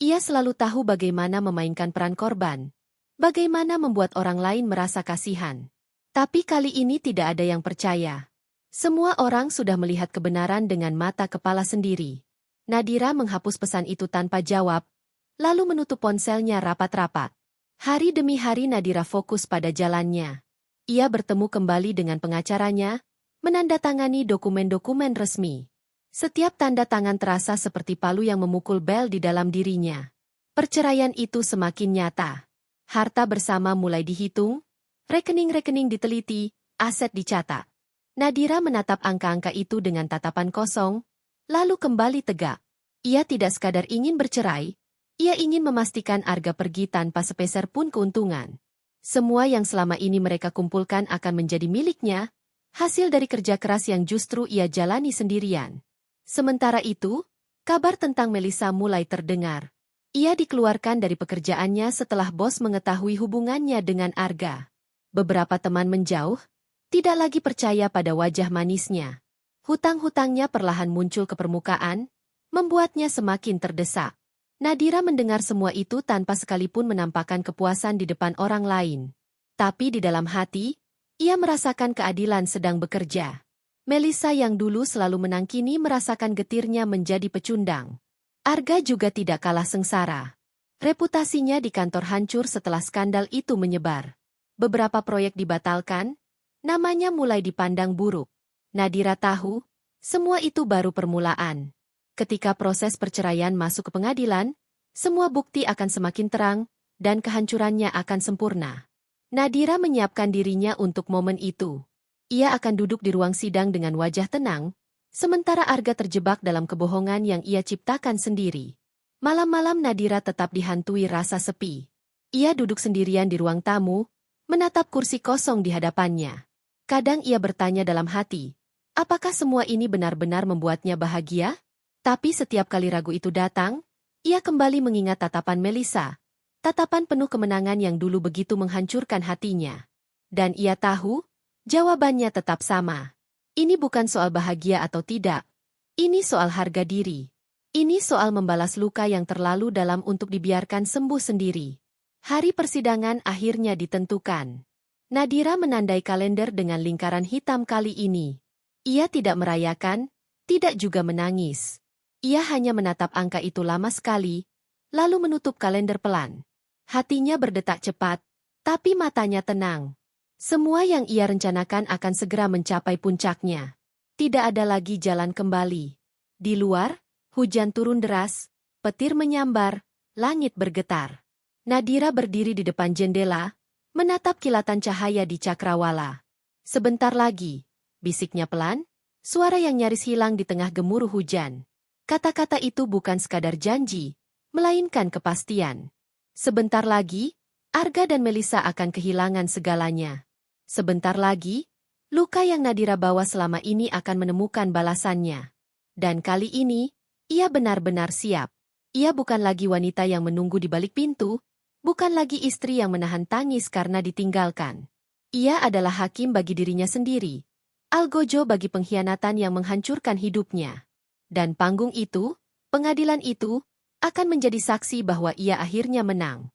Ia selalu tahu bagaimana memainkan peran korban, bagaimana membuat orang lain merasa kasihan. Tapi kali ini tidak ada yang percaya. Semua orang sudah melihat kebenaran dengan mata kepala sendiri. Nadira menghapus pesan itu tanpa jawab, lalu menutup ponselnya rapat-rapat. Hari demi hari Nadira fokus pada jalannya. Ia bertemu kembali dengan pengacaranya, menandatangani dokumen-dokumen resmi. Setiap tanda tangan terasa seperti palu yang memukul bel di dalam dirinya. Perceraian itu semakin nyata. Harta bersama mulai dihitung, rekening-rekening diteliti, aset dicatat. Nadira menatap angka-angka itu dengan tatapan kosong, lalu kembali tegak. Ia tidak sekadar ingin bercerai, ia ingin memastikan Arga pergi tanpa sepeser pun keuntungan. Semua yang selama ini mereka kumpulkan akan menjadi miliknya, hasil dari kerja keras yang justru ia jalani sendirian. Sementara itu, kabar tentang Melissa mulai terdengar. Ia dikeluarkan dari pekerjaannya setelah bos mengetahui hubungannya dengan Arga. Beberapa teman menjauh, tidak lagi percaya pada wajah manisnya. Hutang-hutangnya perlahan muncul ke permukaan, membuatnya semakin terdesak. Nadira mendengar semua itu tanpa sekalipun menampakkan kepuasan di depan orang lain. Tapi di dalam hati, ia merasakan keadilan sedang bekerja. Melissa yang dulu selalu menang kini merasakan getirnya menjadi pecundang. Arga juga tidak kalah sengsara. Reputasinya di kantor hancur setelah skandal itu menyebar. Beberapa proyek dibatalkan, namanya mulai dipandang buruk. Nadira tahu, semua itu baru permulaan. Ketika proses perceraian masuk ke pengadilan, semua bukti akan semakin terang, dan kehancurannya akan sempurna. Nadira menyiapkan dirinya untuk momen itu. Ia akan duduk di ruang sidang dengan wajah tenang, sementara Arga terjebak dalam kebohongan yang ia ciptakan sendiri. Malam-malam Nadira tetap dihantui rasa sepi. Ia duduk sendirian di ruang tamu, menatap kursi kosong di hadapannya. Kadang ia bertanya dalam hati, apakah semua ini benar-benar membuatnya bahagia? Tapi setiap kali ragu itu datang, ia kembali mengingat tatapan Melissa, tatapan penuh kemenangan yang dulu begitu menghancurkan hatinya. Dan ia tahu, jawabannya tetap sama. Ini bukan soal bahagia atau tidak. Ini soal harga diri. Ini soal membalas luka yang terlalu dalam untuk dibiarkan sembuh sendiri. Hari persidangan akhirnya ditentukan. Nadira menandai kalender dengan lingkaran hitam kali ini. Ia tidak merayakan, tidak juga menangis. Ia hanya menatap angka itu lama sekali, lalu menutup kalender pelan. Hatinya berdetak cepat, tapi matanya tenang. Semua yang ia rencanakan akan segera mencapai puncaknya. Tidak ada lagi jalan kembali. Di luar, hujan turun deras, petir menyambar, langit bergetar. Nadira berdiri di depan jendela, menatap kilatan cahaya di cakrawala. Sebentar lagi, bisiknya pelan, suara yang nyaris hilang di tengah gemuruh hujan. Kata-kata itu bukan sekadar janji, melainkan kepastian. Sebentar lagi, Arga dan Melisa akan kehilangan segalanya. Sebentar lagi, luka yang Nadira bawa selama ini akan menemukan balasannya. Dan kali ini, ia benar-benar siap. Ia bukan lagi wanita yang menunggu di balik pintu, bukan lagi istri yang menahan tangis karena ditinggalkan. Ia adalah hakim bagi dirinya sendiri. Algojo bagi pengkhianatan yang menghancurkan hidupnya. Dan panggung itu, pengadilan itu, akan menjadi saksi bahwa ia akhirnya menang.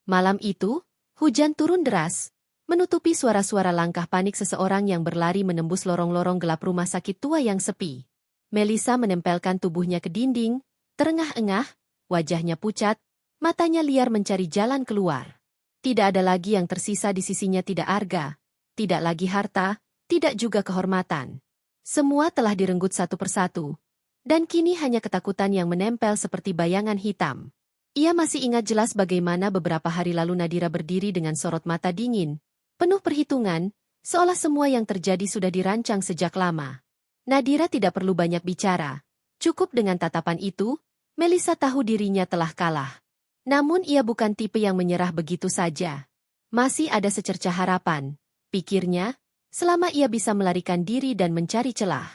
Malam itu, hujan turun deras, menutupi suara-suara langkah panik seseorang yang berlari menembus lorong-lorong gelap rumah sakit tua yang sepi. Melisa menempelkan tubuhnya ke dinding, terengah-engah, wajahnya pucat, matanya liar mencari jalan keluar. Tidak ada lagi yang tersisa di sisinya, tidak Arga, tidak lagi harta, tidak juga kehormatan. Semua telah direnggut satu persatu. Dan kini hanya ketakutan yang menempel seperti bayangan hitam. Ia masih ingat jelas bagaimana beberapa hari lalu Nadira berdiri dengan sorot mata dingin, penuh perhitungan, seolah semua yang terjadi sudah dirancang sejak lama. Nadira tidak perlu banyak bicara. Cukup dengan tatapan itu, Melisa tahu dirinya telah kalah. Namun ia bukan tipe yang menyerah begitu saja. Masih ada secercah harapan, pikirnya, selama ia bisa melarikan diri dan mencari celah.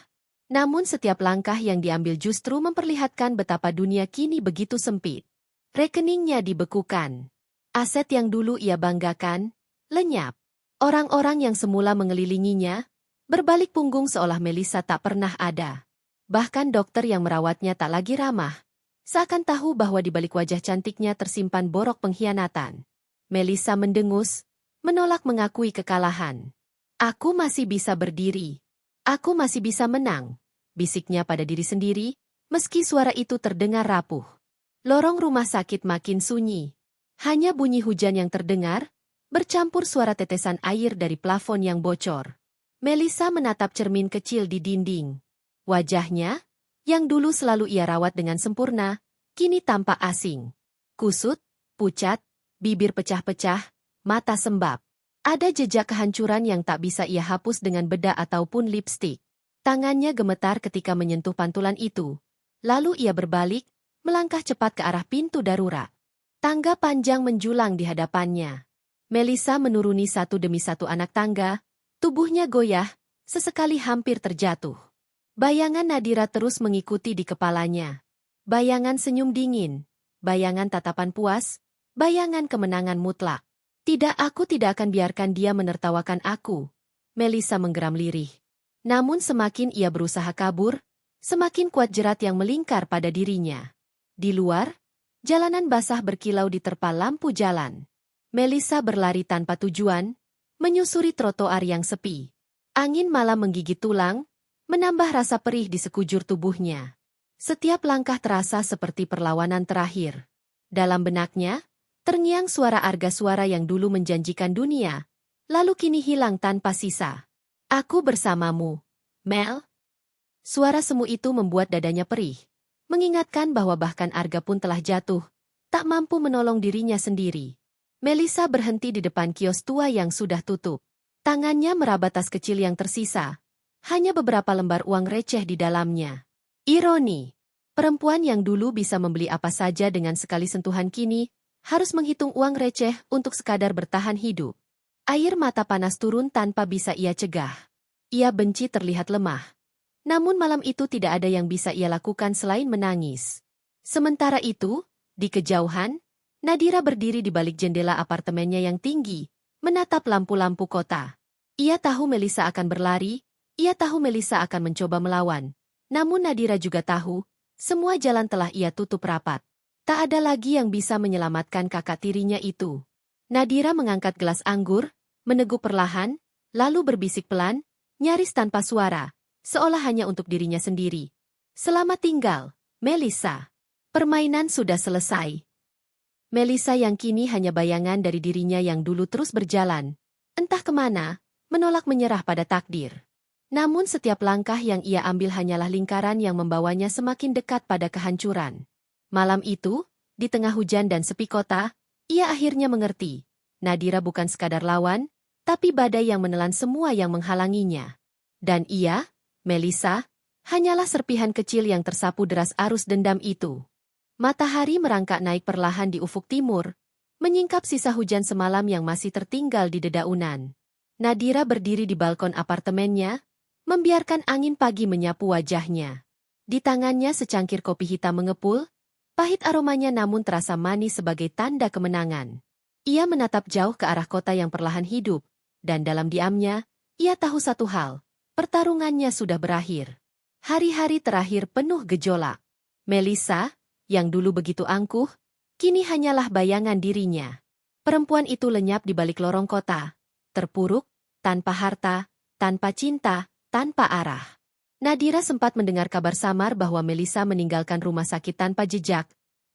Namun setiap langkah yang diambil justru memperlihatkan betapa dunia kini begitu sempit. Rekeningnya dibekukan. Aset yang dulu ia banggakan, lenyap. Orang-orang yang semula mengelilinginya, berbalik punggung seolah Melisa tak pernah ada. Bahkan dokter yang merawatnya tak lagi ramah. Seakan tahu bahwa di balik wajah cantiknya tersimpan borok pengkhianatan. Melisa mendengus, menolak mengakui kekalahan. Aku masih bisa berdiri. Aku masih bisa menang, bisiknya pada diri sendiri, meski suara itu terdengar rapuh. Lorong rumah sakit makin sunyi. Hanya bunyi hujan yang terdengar, bercampur suara tetesan air dari plafon yang bocor. Melisa menatap cermin kecil di dinding. Wajahnya, yang dulu selalu ia rawat dengan sempurna, kini tampak asing. Kusut, pucat, bibir pecah-pecah, mata sembab. Ada jejak kehancuran yang tak bisa ia hapus dengan bedak ataupun lipstik. Tangannya gemetar ketika menyentuh pantulan itu. Lalu ia berbalik, melangkah cepat ke arah pintu darurat. Tangga panjang menjulang di hadapannya. Melisa menuruni satu demi satu anak tangga, tubuhnya goyah, sesekali hampir terjatuh. Bayangan Nadira terus mengikuti di kepalanya. Bayangan senyum dingin, bayangan tatapan puas, bayangan kemenangan mutlak. Tidak, aku tidak akan biarkan dia menertawakan aku. Melisa menggeram lirih. Namun semakin ia berusaha kabur, semakin kuat jerat yang melingkar pada dirinya. Di luar, jalanan basah berkilau diterpa lampu jalan. Melisa berlari tanpa tujuan, menyusuri trotoar yang sepi. Angin malam menggigit tulang, menambah rasa perih di sekujur tubuhnya. Setiap langkah terasa seperti perlawanan terakhir. Dalam benaknya, terngiang suara Arga, suara yang dulu menjanjikan dunia, lalu kini hilang tanpa sisa. Aku bersamamu, Mel. Suara semu itu membuat dadanya perih, mengingatkan bahwa bahkan Arga pun telah jatuh, tak mampu menolong dirinya sendiri. Melisa berhenti di depan kios tua yang sudah tutup. Tangannya meraba tas kecil yang tersisa, hanya beberapa lembar uang receh di dalamnya. Ironi, perempuan yang dulu bisa membeli apa saja dengan sekali sentuhan kini, harus menghitung uang receh untuk sekadar bertahan hidup. Air mata panas turun tanpa bisa ia cegah. Ia benci terlihat lemah. Namun malam itu tidak ada yang bisa ia lakukan selain menangis. Sementara itu, di kejauhan, Nadira berdiri di balik jendela apartemennya yang tinggi, menatap lampu-lampu kota. Ia tahu Melisa akan berlari, ia tahu Melisa akan mencoba melawan. Namun Nadira juga tahu, semua jalan telah ia tutup rapat. Tak ada lagi yang bisa menyelamatkan kakak tirinya itu. Nadira mengangkat gelas anggur, meneguk perlahan, lalu berbisik pelan, nyaris tanpa suara, seolah hanya untuk dirinya sendiri. Selamat tinggal, Melisa. Permainan sudah selesai. Melissa yang kini hanya bayangan dari dirinya yang dulu terus berjalan, entah kemana, menolak menyerah pada takdir. Namun setiap langkah yang ia ambil hanyalah lingkaran yang membawanya semakin dekat pada kehancuran. Malam itu, di tengah hujan dan sepi kota, ia akhirnya mengerti. Nadira bukan sekadar lawan, tapi badai yang menelan semua yang menghalanginya. Dan ia, Melissa, hanyalah serpihan kecil yang tersapu deras arus dendam itu. Matahari merangkak naik perlahan di ufuk timur, menyingkap sisa hujan semalam yang masih tertinggal di dedaunan. Nadira berdiri di balkon apartemennya, membiarkan angin pagi menyapu wajahnya. Di tangannya secangkir kopi hitam mengepul, pahit aromanya namun terasa manis sebagai tanda kemenangan. Ia menatap jauh ke arah kota yang perlahan hidup, dan dalam diamnya, ia tahu satu hal, pertarungannya sudah berakhir. Hari-hari terakhir penuh gejolak. Melissa, yang dulu begitu angkuh, kini hanyalah bayangan dirinya. Perempuan itu lenyap di balik lorong kota, terpuruk, tanpa harta, tanpa cinta, tanpa arah. Nadira sempat mendengar kabar samar bahwa Melissa meninggalkan rumah sakit tanpa jejak,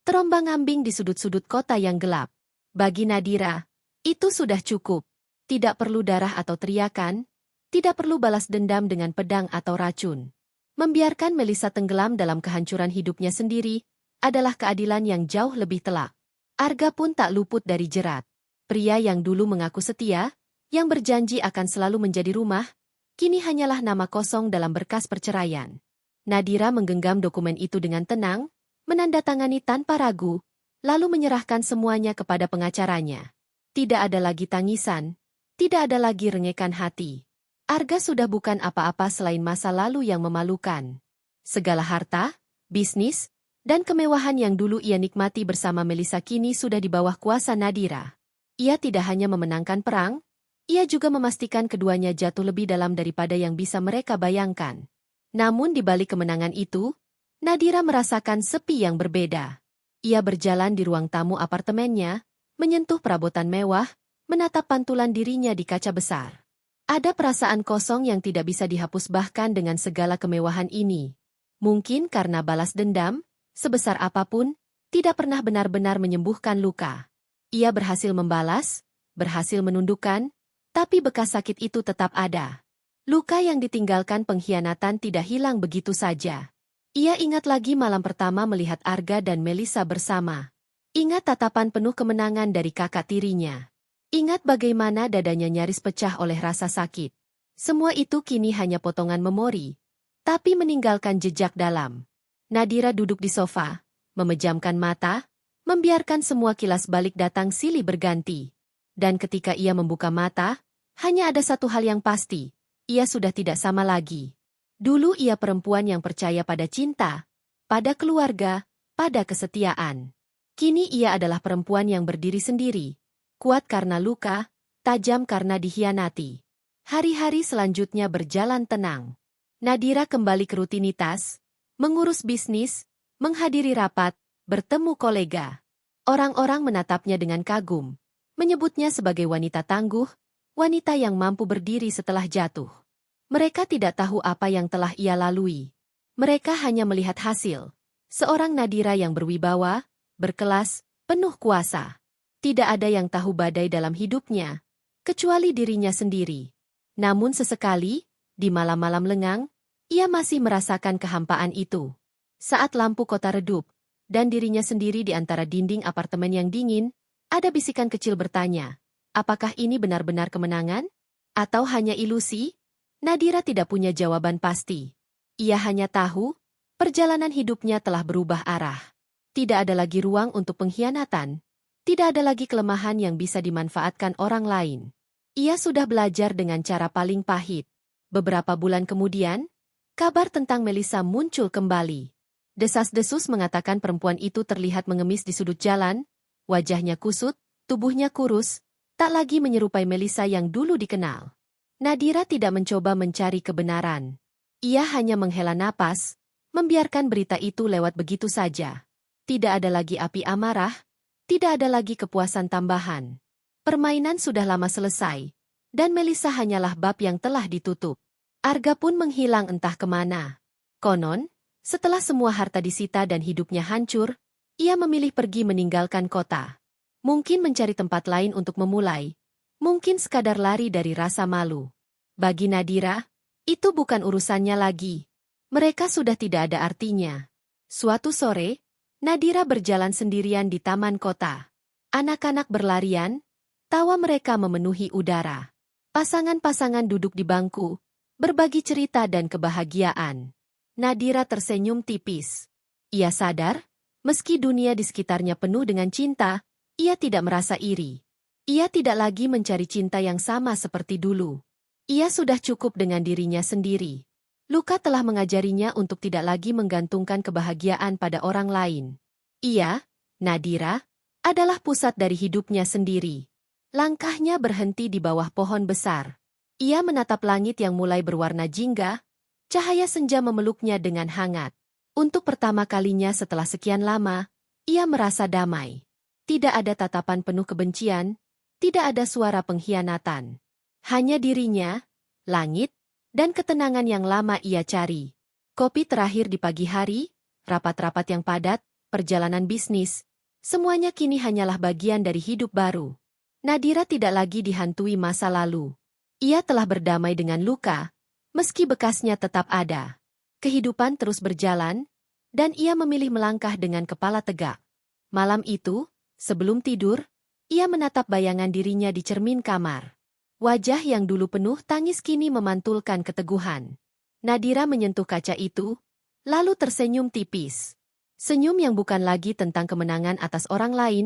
terombang-ambing di sudut-sudut kota yang gelap. Bagi Nadira, itu sudah cukup. Tidak perlu darah atau teriakan, tidak perlu balas dendam dengan pedang atau racun. Membiarkan Melissa tenggelam dalam kehancuran hidupnya sendiri adalah keadilan yang jauh lebih telak. Arga pun tak luput dari jerat. Pria yang dulu mengaku setia, yang berjanji akan selalu menjadi rumah, kini hanyalah nama kosong dalam berkas perceraian. Nadira menggenggam dokumen itu dengan tenang, menandatangani tanpa ragu, lalu menyerahkan semuanya kepada pengacaranya. Tidak ada lagi tangisan, tidak ada lagi rengekan hati. Arga sudah bukan apa-apa selain masa lalu yang memalukan. Segala harta, bisnis, dan kemewahan yang dulu ia nikmati bersama Melissa kini sudah di bawah kuasa Nadira. Ia tidak hanya memenangkan perang, ia juga memastikan keduanya jatuh lebih dalam daripada yang bisa mereka bayangkan. Namun di balik kemenangan itu, Nadira merasakan sepi yang berbeda. Ia berjalan di ruang tamu apartemennya, menyentuh perabotan mewah, menatap pantulan dirinya di kaca besar. Ada perasaan kosong yang tidak bisa dihapus bahkan dengan segala kemewahan ini. Mungkin karena balas dendam, sebesar apapun, tidak pernah benar-benar menyembuhkan luka. Ia berhasil membalas, berhasil menundukkan, tapi bekas sakit itu tetap ada. Luka yang ditinggalkan pengkhianatan tidak hilang begitu saja. Ia ingat lagi malam pertama melihat Arga dan Melissa bersama. Ingat tatapan penuh kemenangan dari kakak tirinya. Ingat bagaimana dadanya nyaris pecah oleh rasa sakit. Semua itu kini hanya potongan memori, tapi meninggalkan jejak dalam. Nadira duduk di sofa, memejamkan mata, membiarkan semua kilas balik datang silih berganti. Dan ketika ia membuka mata, hanya ada satu hal yang pasti, ia sudah tidak sama lagi. Dulu ia perempuan yang percaya pada cinta, pada keluarga, pada kesetiaan. Kini ia adalah perempuan yang berdiri sendiri, kuat karena luka, tajam karena dikhianati. Hari-hari selanjutnya berjalan tenang. Nadira kembali ke rutinitas, mengurus bisnis, menghadiri rapat, bertemu kolega. Orang-orang menatapnya dengan kagum, menyebutnya sebagai wanita tangguh, wanita yang mampu berdiri setelah jatuh. Mereka tidak tahu apa yang telah ia lalui. Mereka hanya melihat hasil. Seorang Nadira yang berwibawa, berkelas, penuh kuasa. Tidak ada yang tahu badai dalam hidupnya, kecuali dirinya sendiri. Namun sesekali, di malam-malam lengang, ia masih merasakan kehampaan itu. Saat lampu kota redup, dan dirinya sendiri di antara dinding apartemen yang dingin, ada bisikan kecil bertanya, apakah ini benar-benar kemenangan? Atau hanya ilusi? Nadira tidak punya jawaban pasti. Ia hanya tahu, perjalanan hidupnya telah berubah arah. Tidak ada lagi ruang untuk pengkhianatan. Tidak ada lagi kelemahan yang bisa dimanfaatkan orang lain. Ia sudah belajar dengan cara paling pahit. Beberapa bulan kemudian, kabar tentang Melissa muncul kembali. Desas-desus mengatakan perempuan itu terlihat mengemis di sudut jalan, wajahnya kusut, tubuhnya kurus, tak lagi menyerupai Melissa yang dulu dikenal. Nadira tidak mencoba mencari kebenaran. Ia hanya menghela napas, membiarkan berita itu lewat begitu saja. Tidak ada lagi api amarah, tidak ada lagi kepuasan tambahan. Permainan sudah lama selesai, dan Melissa hanyalah bab yang telah ditutup. Arga pun menghilang entah kemana. Konon, setelah semua harta disita dan hidupnya hancur, ia memilih pergi meninggalkan kota. Mungkin mencari tempat lain untuk memulai. Mungkin sekadar lari dari rasa malu. Bagi Nadira, itu bukan urusannya lagi. Mereka sudah tidak ada artinya. Suatu sore, Nadira berjalan sendirian di taman kota. Anak-anak berlarian, tawa mereka memenuhi udara. Pasangan-pasangan duduk di bangku, berbagi cerita dan kebahagiaan. Nadira tersenyum tipis. Ia sadar, meski dunia di sekitarnya penuh dengan cinta, ia tidak merasa iri. Ia tidak lagi mencari cinta yang sama seperti dulu. Ia sudah cukup dengan dirinya sendiri. Luka telah mengajarinya untuk tidak lagi menggantungkan kebahagiaan pada orang lain. Ia, Nadira, adalah pusat dari hidupnya sendiri. Langkahnya berhenti di bawah pohon besar. Ia menatap langit yang mulai berwarna jingga, cahaya senja memeluknya dengan hangat. Untuk pertama kalinya setelah sekian lama, ia merasa damai. Tidak ada tatapan penuh kebencian, tidak ada suara pengkhianatan. Hanya dirinya, langit, dan ketenangan yang lama ia cari. Kopi terakhir di pagi hari, rapat-rapat yang padat, perjalanan bisnis, semuanya kini hanyalah bagian dari hidup baru. Nadira tidak lagi dihantui masa lalu. Ia telah berdamai dengan luka, meski bekasnya tetap ada. Kehidupan terus berjalan, dan ia memilih melangkah dengan kepala tegak. Malam itu, sebelum tidur, ia menatap bayangan dirinya di cermin kamar. Wajah yang dulu penuh tangis kini memantulkan keteguhan. Nadira menyentuh kaca itu, lalu tersenyum tipis. Senyum yang bukan lagi tentang kemenangan atas orang lain,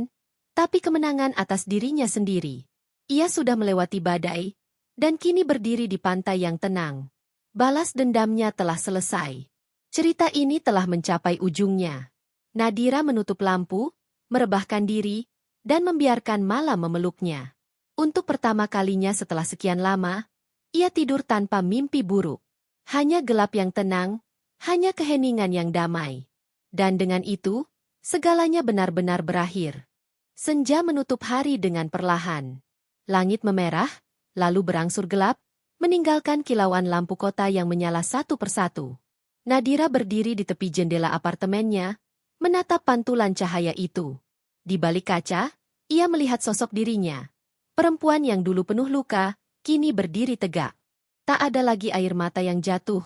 tapi kemenangan atas dirinya sendiri. Ia sudah melewati badai, dan kini berdiri di pantai yang tenang. Balas dendamnya telah selesai. Cerita ini telah mencapai ujungnya. Nadira menutup lampu, merebahkan diri, dan membiarkan malam memeluknya. Untuk pertama kalinya setelah sekian lama, ia tidur tanpa mimpi buruk. Hanya gelap yang tenang, hanya keheningan yang damai. Dan dengan itu, segalanya benar-benar berakhir. Senja menutup hari dengan perlahan. Langit memerah, lalu berangsur gelap, meninggalkan kilauan lampu kota yang menyala satu persatu. Nadira berdiri di tepi jendela apartemennya, menatap pantulan cahaya itu. Di balik kaca, ia melihat sosok dirinya. Perempuan yang dulu penuh luka, kini berdiri tegak. Tak ada lagi air mata yang jatuh.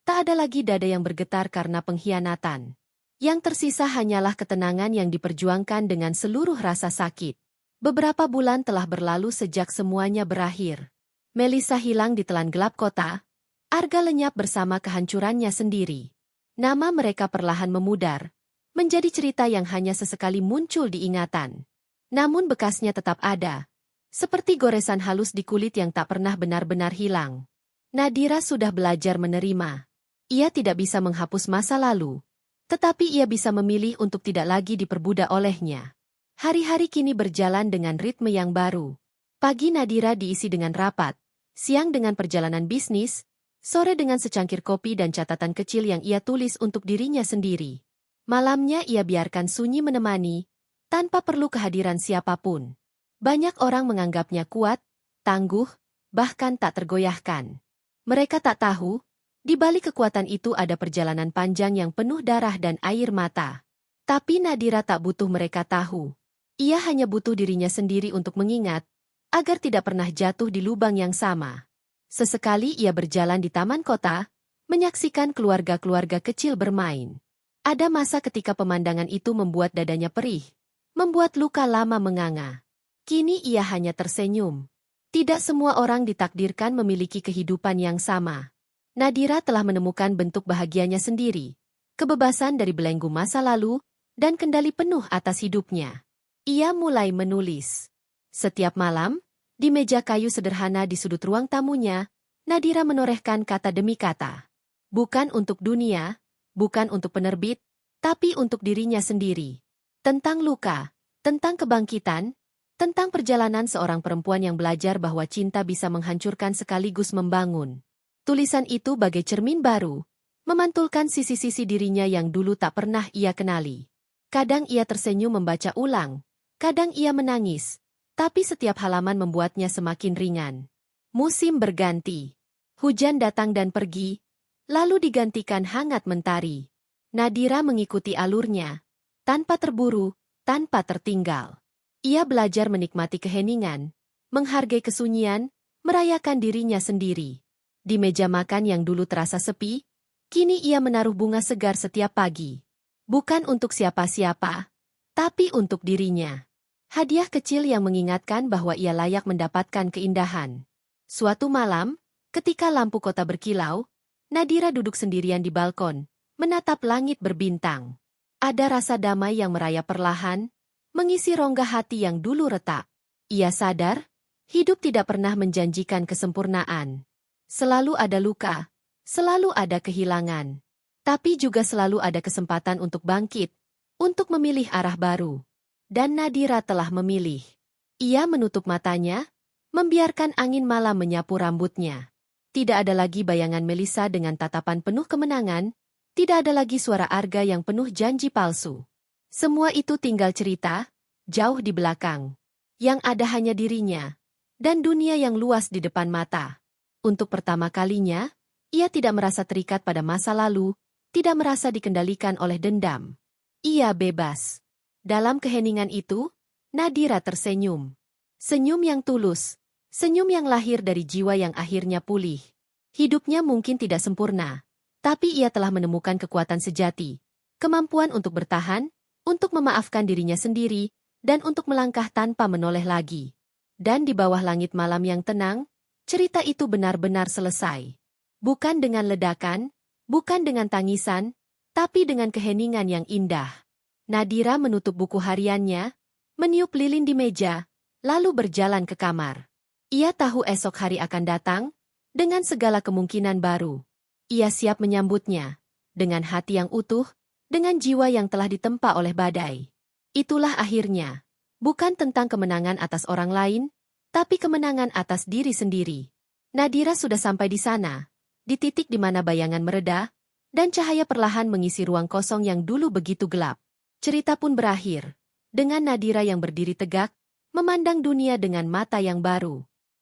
Tak ada lagi dada yang bergetar karena pengkhianatan. Yang tersisa hanyalah ketenangan yang diperjuangkan dengan seluruh rasa sakit. Beberapa bulan telah berlalu sejak semuanya berakhir. Melissa hilang di telan gelap kota. Arga lenyap bersama kehancurannya sendiri. Nama mereka perlahan memudar, menjadi cerita yang hanya sesekali muncul di ingatan. Namun bekasnya tetap ada, seperti goresan halus di kulit yang tak pernah benar-benar hilang. Nadira sudah belajar menerima. Ia tidak bisa menghapus masa lalu, tetapi ia bisa memilih untuk tidak lagi diperbudak olehnya. Hari-hari kini berjalan dengan ritme yang baru. Pagi Nadira diisi dengan rapat, siang dengan perjalanan bisnis, sore dengan secangkir kopi dan catatan kecil yang ia tulis untuk dirinya sendiri. Malamnya ia biarkan sunyi menemani, tanpa perlu kehadiran siapapun. Banyak orang menganggapnya kuat, tangguh, bahkan tak tergoyahkan. Mereka tak tahu, di balik kekuatan itu ada perjalanan panjang yang penuh darah dan air mata. Tapi Nadira tak butuh mereka tahu. Ia hanya butuh dirinya sendiri untuk mengingat, agar tidak pernah jatuh di lubang yang sama. Sesekali ia berjalan di taman kota, menyaksikan keluarga-keluarga kecil bermain. Ada masa ketika pemandangan itu membuat dadanya perih, membuat luka lama menganga. Kini ia hanya tersenyum. Tidak semua orang ditakdirkan memiliki kehidupan yang sama. Nadira telah menemukan bentuk bahagianya sendiri, kebebasan dari belenggu masa lalu, dan kendali penuh atas hidupnya. Ia mulai menulis. Setiap malam, di meja kayu sederhana di sudut ruang tamunya, Nadira menorehkan kata demi kata. Bukan untuk dunia, bukan untuk penerbit, tapi untuk dirinya sendiri. Tentang luka, tentang kebangkitan, tentang perjalanan seorang perempuan yang belajar bahwa cinta bisa menghancurkan sekaligus membangun. Tulisan itu bagai cermin baru, memantulkan sisi-sisi dirinya yang dulu tak pernah ia kenali. Kadang ia tersenyum membaca ulang, kadang ia menangis, tapi setiap halaman membuatnya semakin ringan. Musim berganti. Hujan datang dan pergi, lalu digantikan hangat mentari. Nadira mengikuti alurnya, tanpa terburu, tanpa tertinggal. Ia belajar menikmati keheningan, menghargai kesunyian, merayakan dirinya sendiri. Di meja makan yang dulu terasa sepi, kini ia menaruh bunga segar setiap pagi. Bukan untuk siapa-siapa, tapi untuk dirinya. Hadiah kecil yang mengingatkan bahwa ia layak mendapatkan keindahan. Suatu malam, ketika lampu kota berkilau, Nadira duduk sendirian di balkon, menatap langit berbintang. Ada rasa damai yang merayap perlahan, mengisi rongga hati yang dulu retak. Ia sadar, hidup tidak pernah menjanjikan kesempurnaan. Selalu ada luka, selalu ada kehilangan. Tapi juga selalu ada kesempatan untuk bangkit, untuk memilih arah baru. Dan Nadira telah memilih. Ia menutup matanya, membiarkan angin malam menyapu rambutnya. Tidak ada lagi bayangan Melisa dengan tatapan penuh kemenangan, tidak ada lagi suara Arga yang penuh janji palsu. Semua itu tinggal cerita, jauh di belakang. Yang ada hanya dirinya, dan dunia yang luas di depan mata. Untuk pertama kalinya, ia tidak merasa terikat pada masa lalu, tidak merasa dikendalikan oleh dendam. Ia bebas. Dalam keheningan itu, Nadira tersenyum. Senyum yang tulus. Senyum yang lahir dari jiwa yang akhirnya pulih. Hidupnya mungkin tidak sempurna, tapi ia telah menemukan kekuatan sejati, kemampuan untuk bertahan, untuk memaafkan dirinya sendiri, dan untuk melangkah tanpa menoleh lagi. Dan di bawah langit malam yang tenang, cerita itu benar-benar selesai. Bukan dengan ledakan, bukan dengan tangisan, tapi dengan keheningan yang indah. Nadira menutup buku hariannya, meniup lilin di meja, lalu berjalan ke kamar. Ia tahu esok hari akan datang, dengan segala kemungkinan baru. Ia siap menyambutnya, dengan hati yang utuh, dengan jiwa yang telah ditempa oleh badai. Itulah akhirnya, bukan tentang kemenangan atas orang lain, tapi kemenangan atas diri sendiri. Nadira sudah sampai di sana, di titik di mana bayangan mereda, dan cahaya perlahan mengisi ruang kosong yang dulu begitu gelap. Cerita pun berakhir, dengan Nadira yang berdiri tegak, memandang dunia dengan mata yang baru.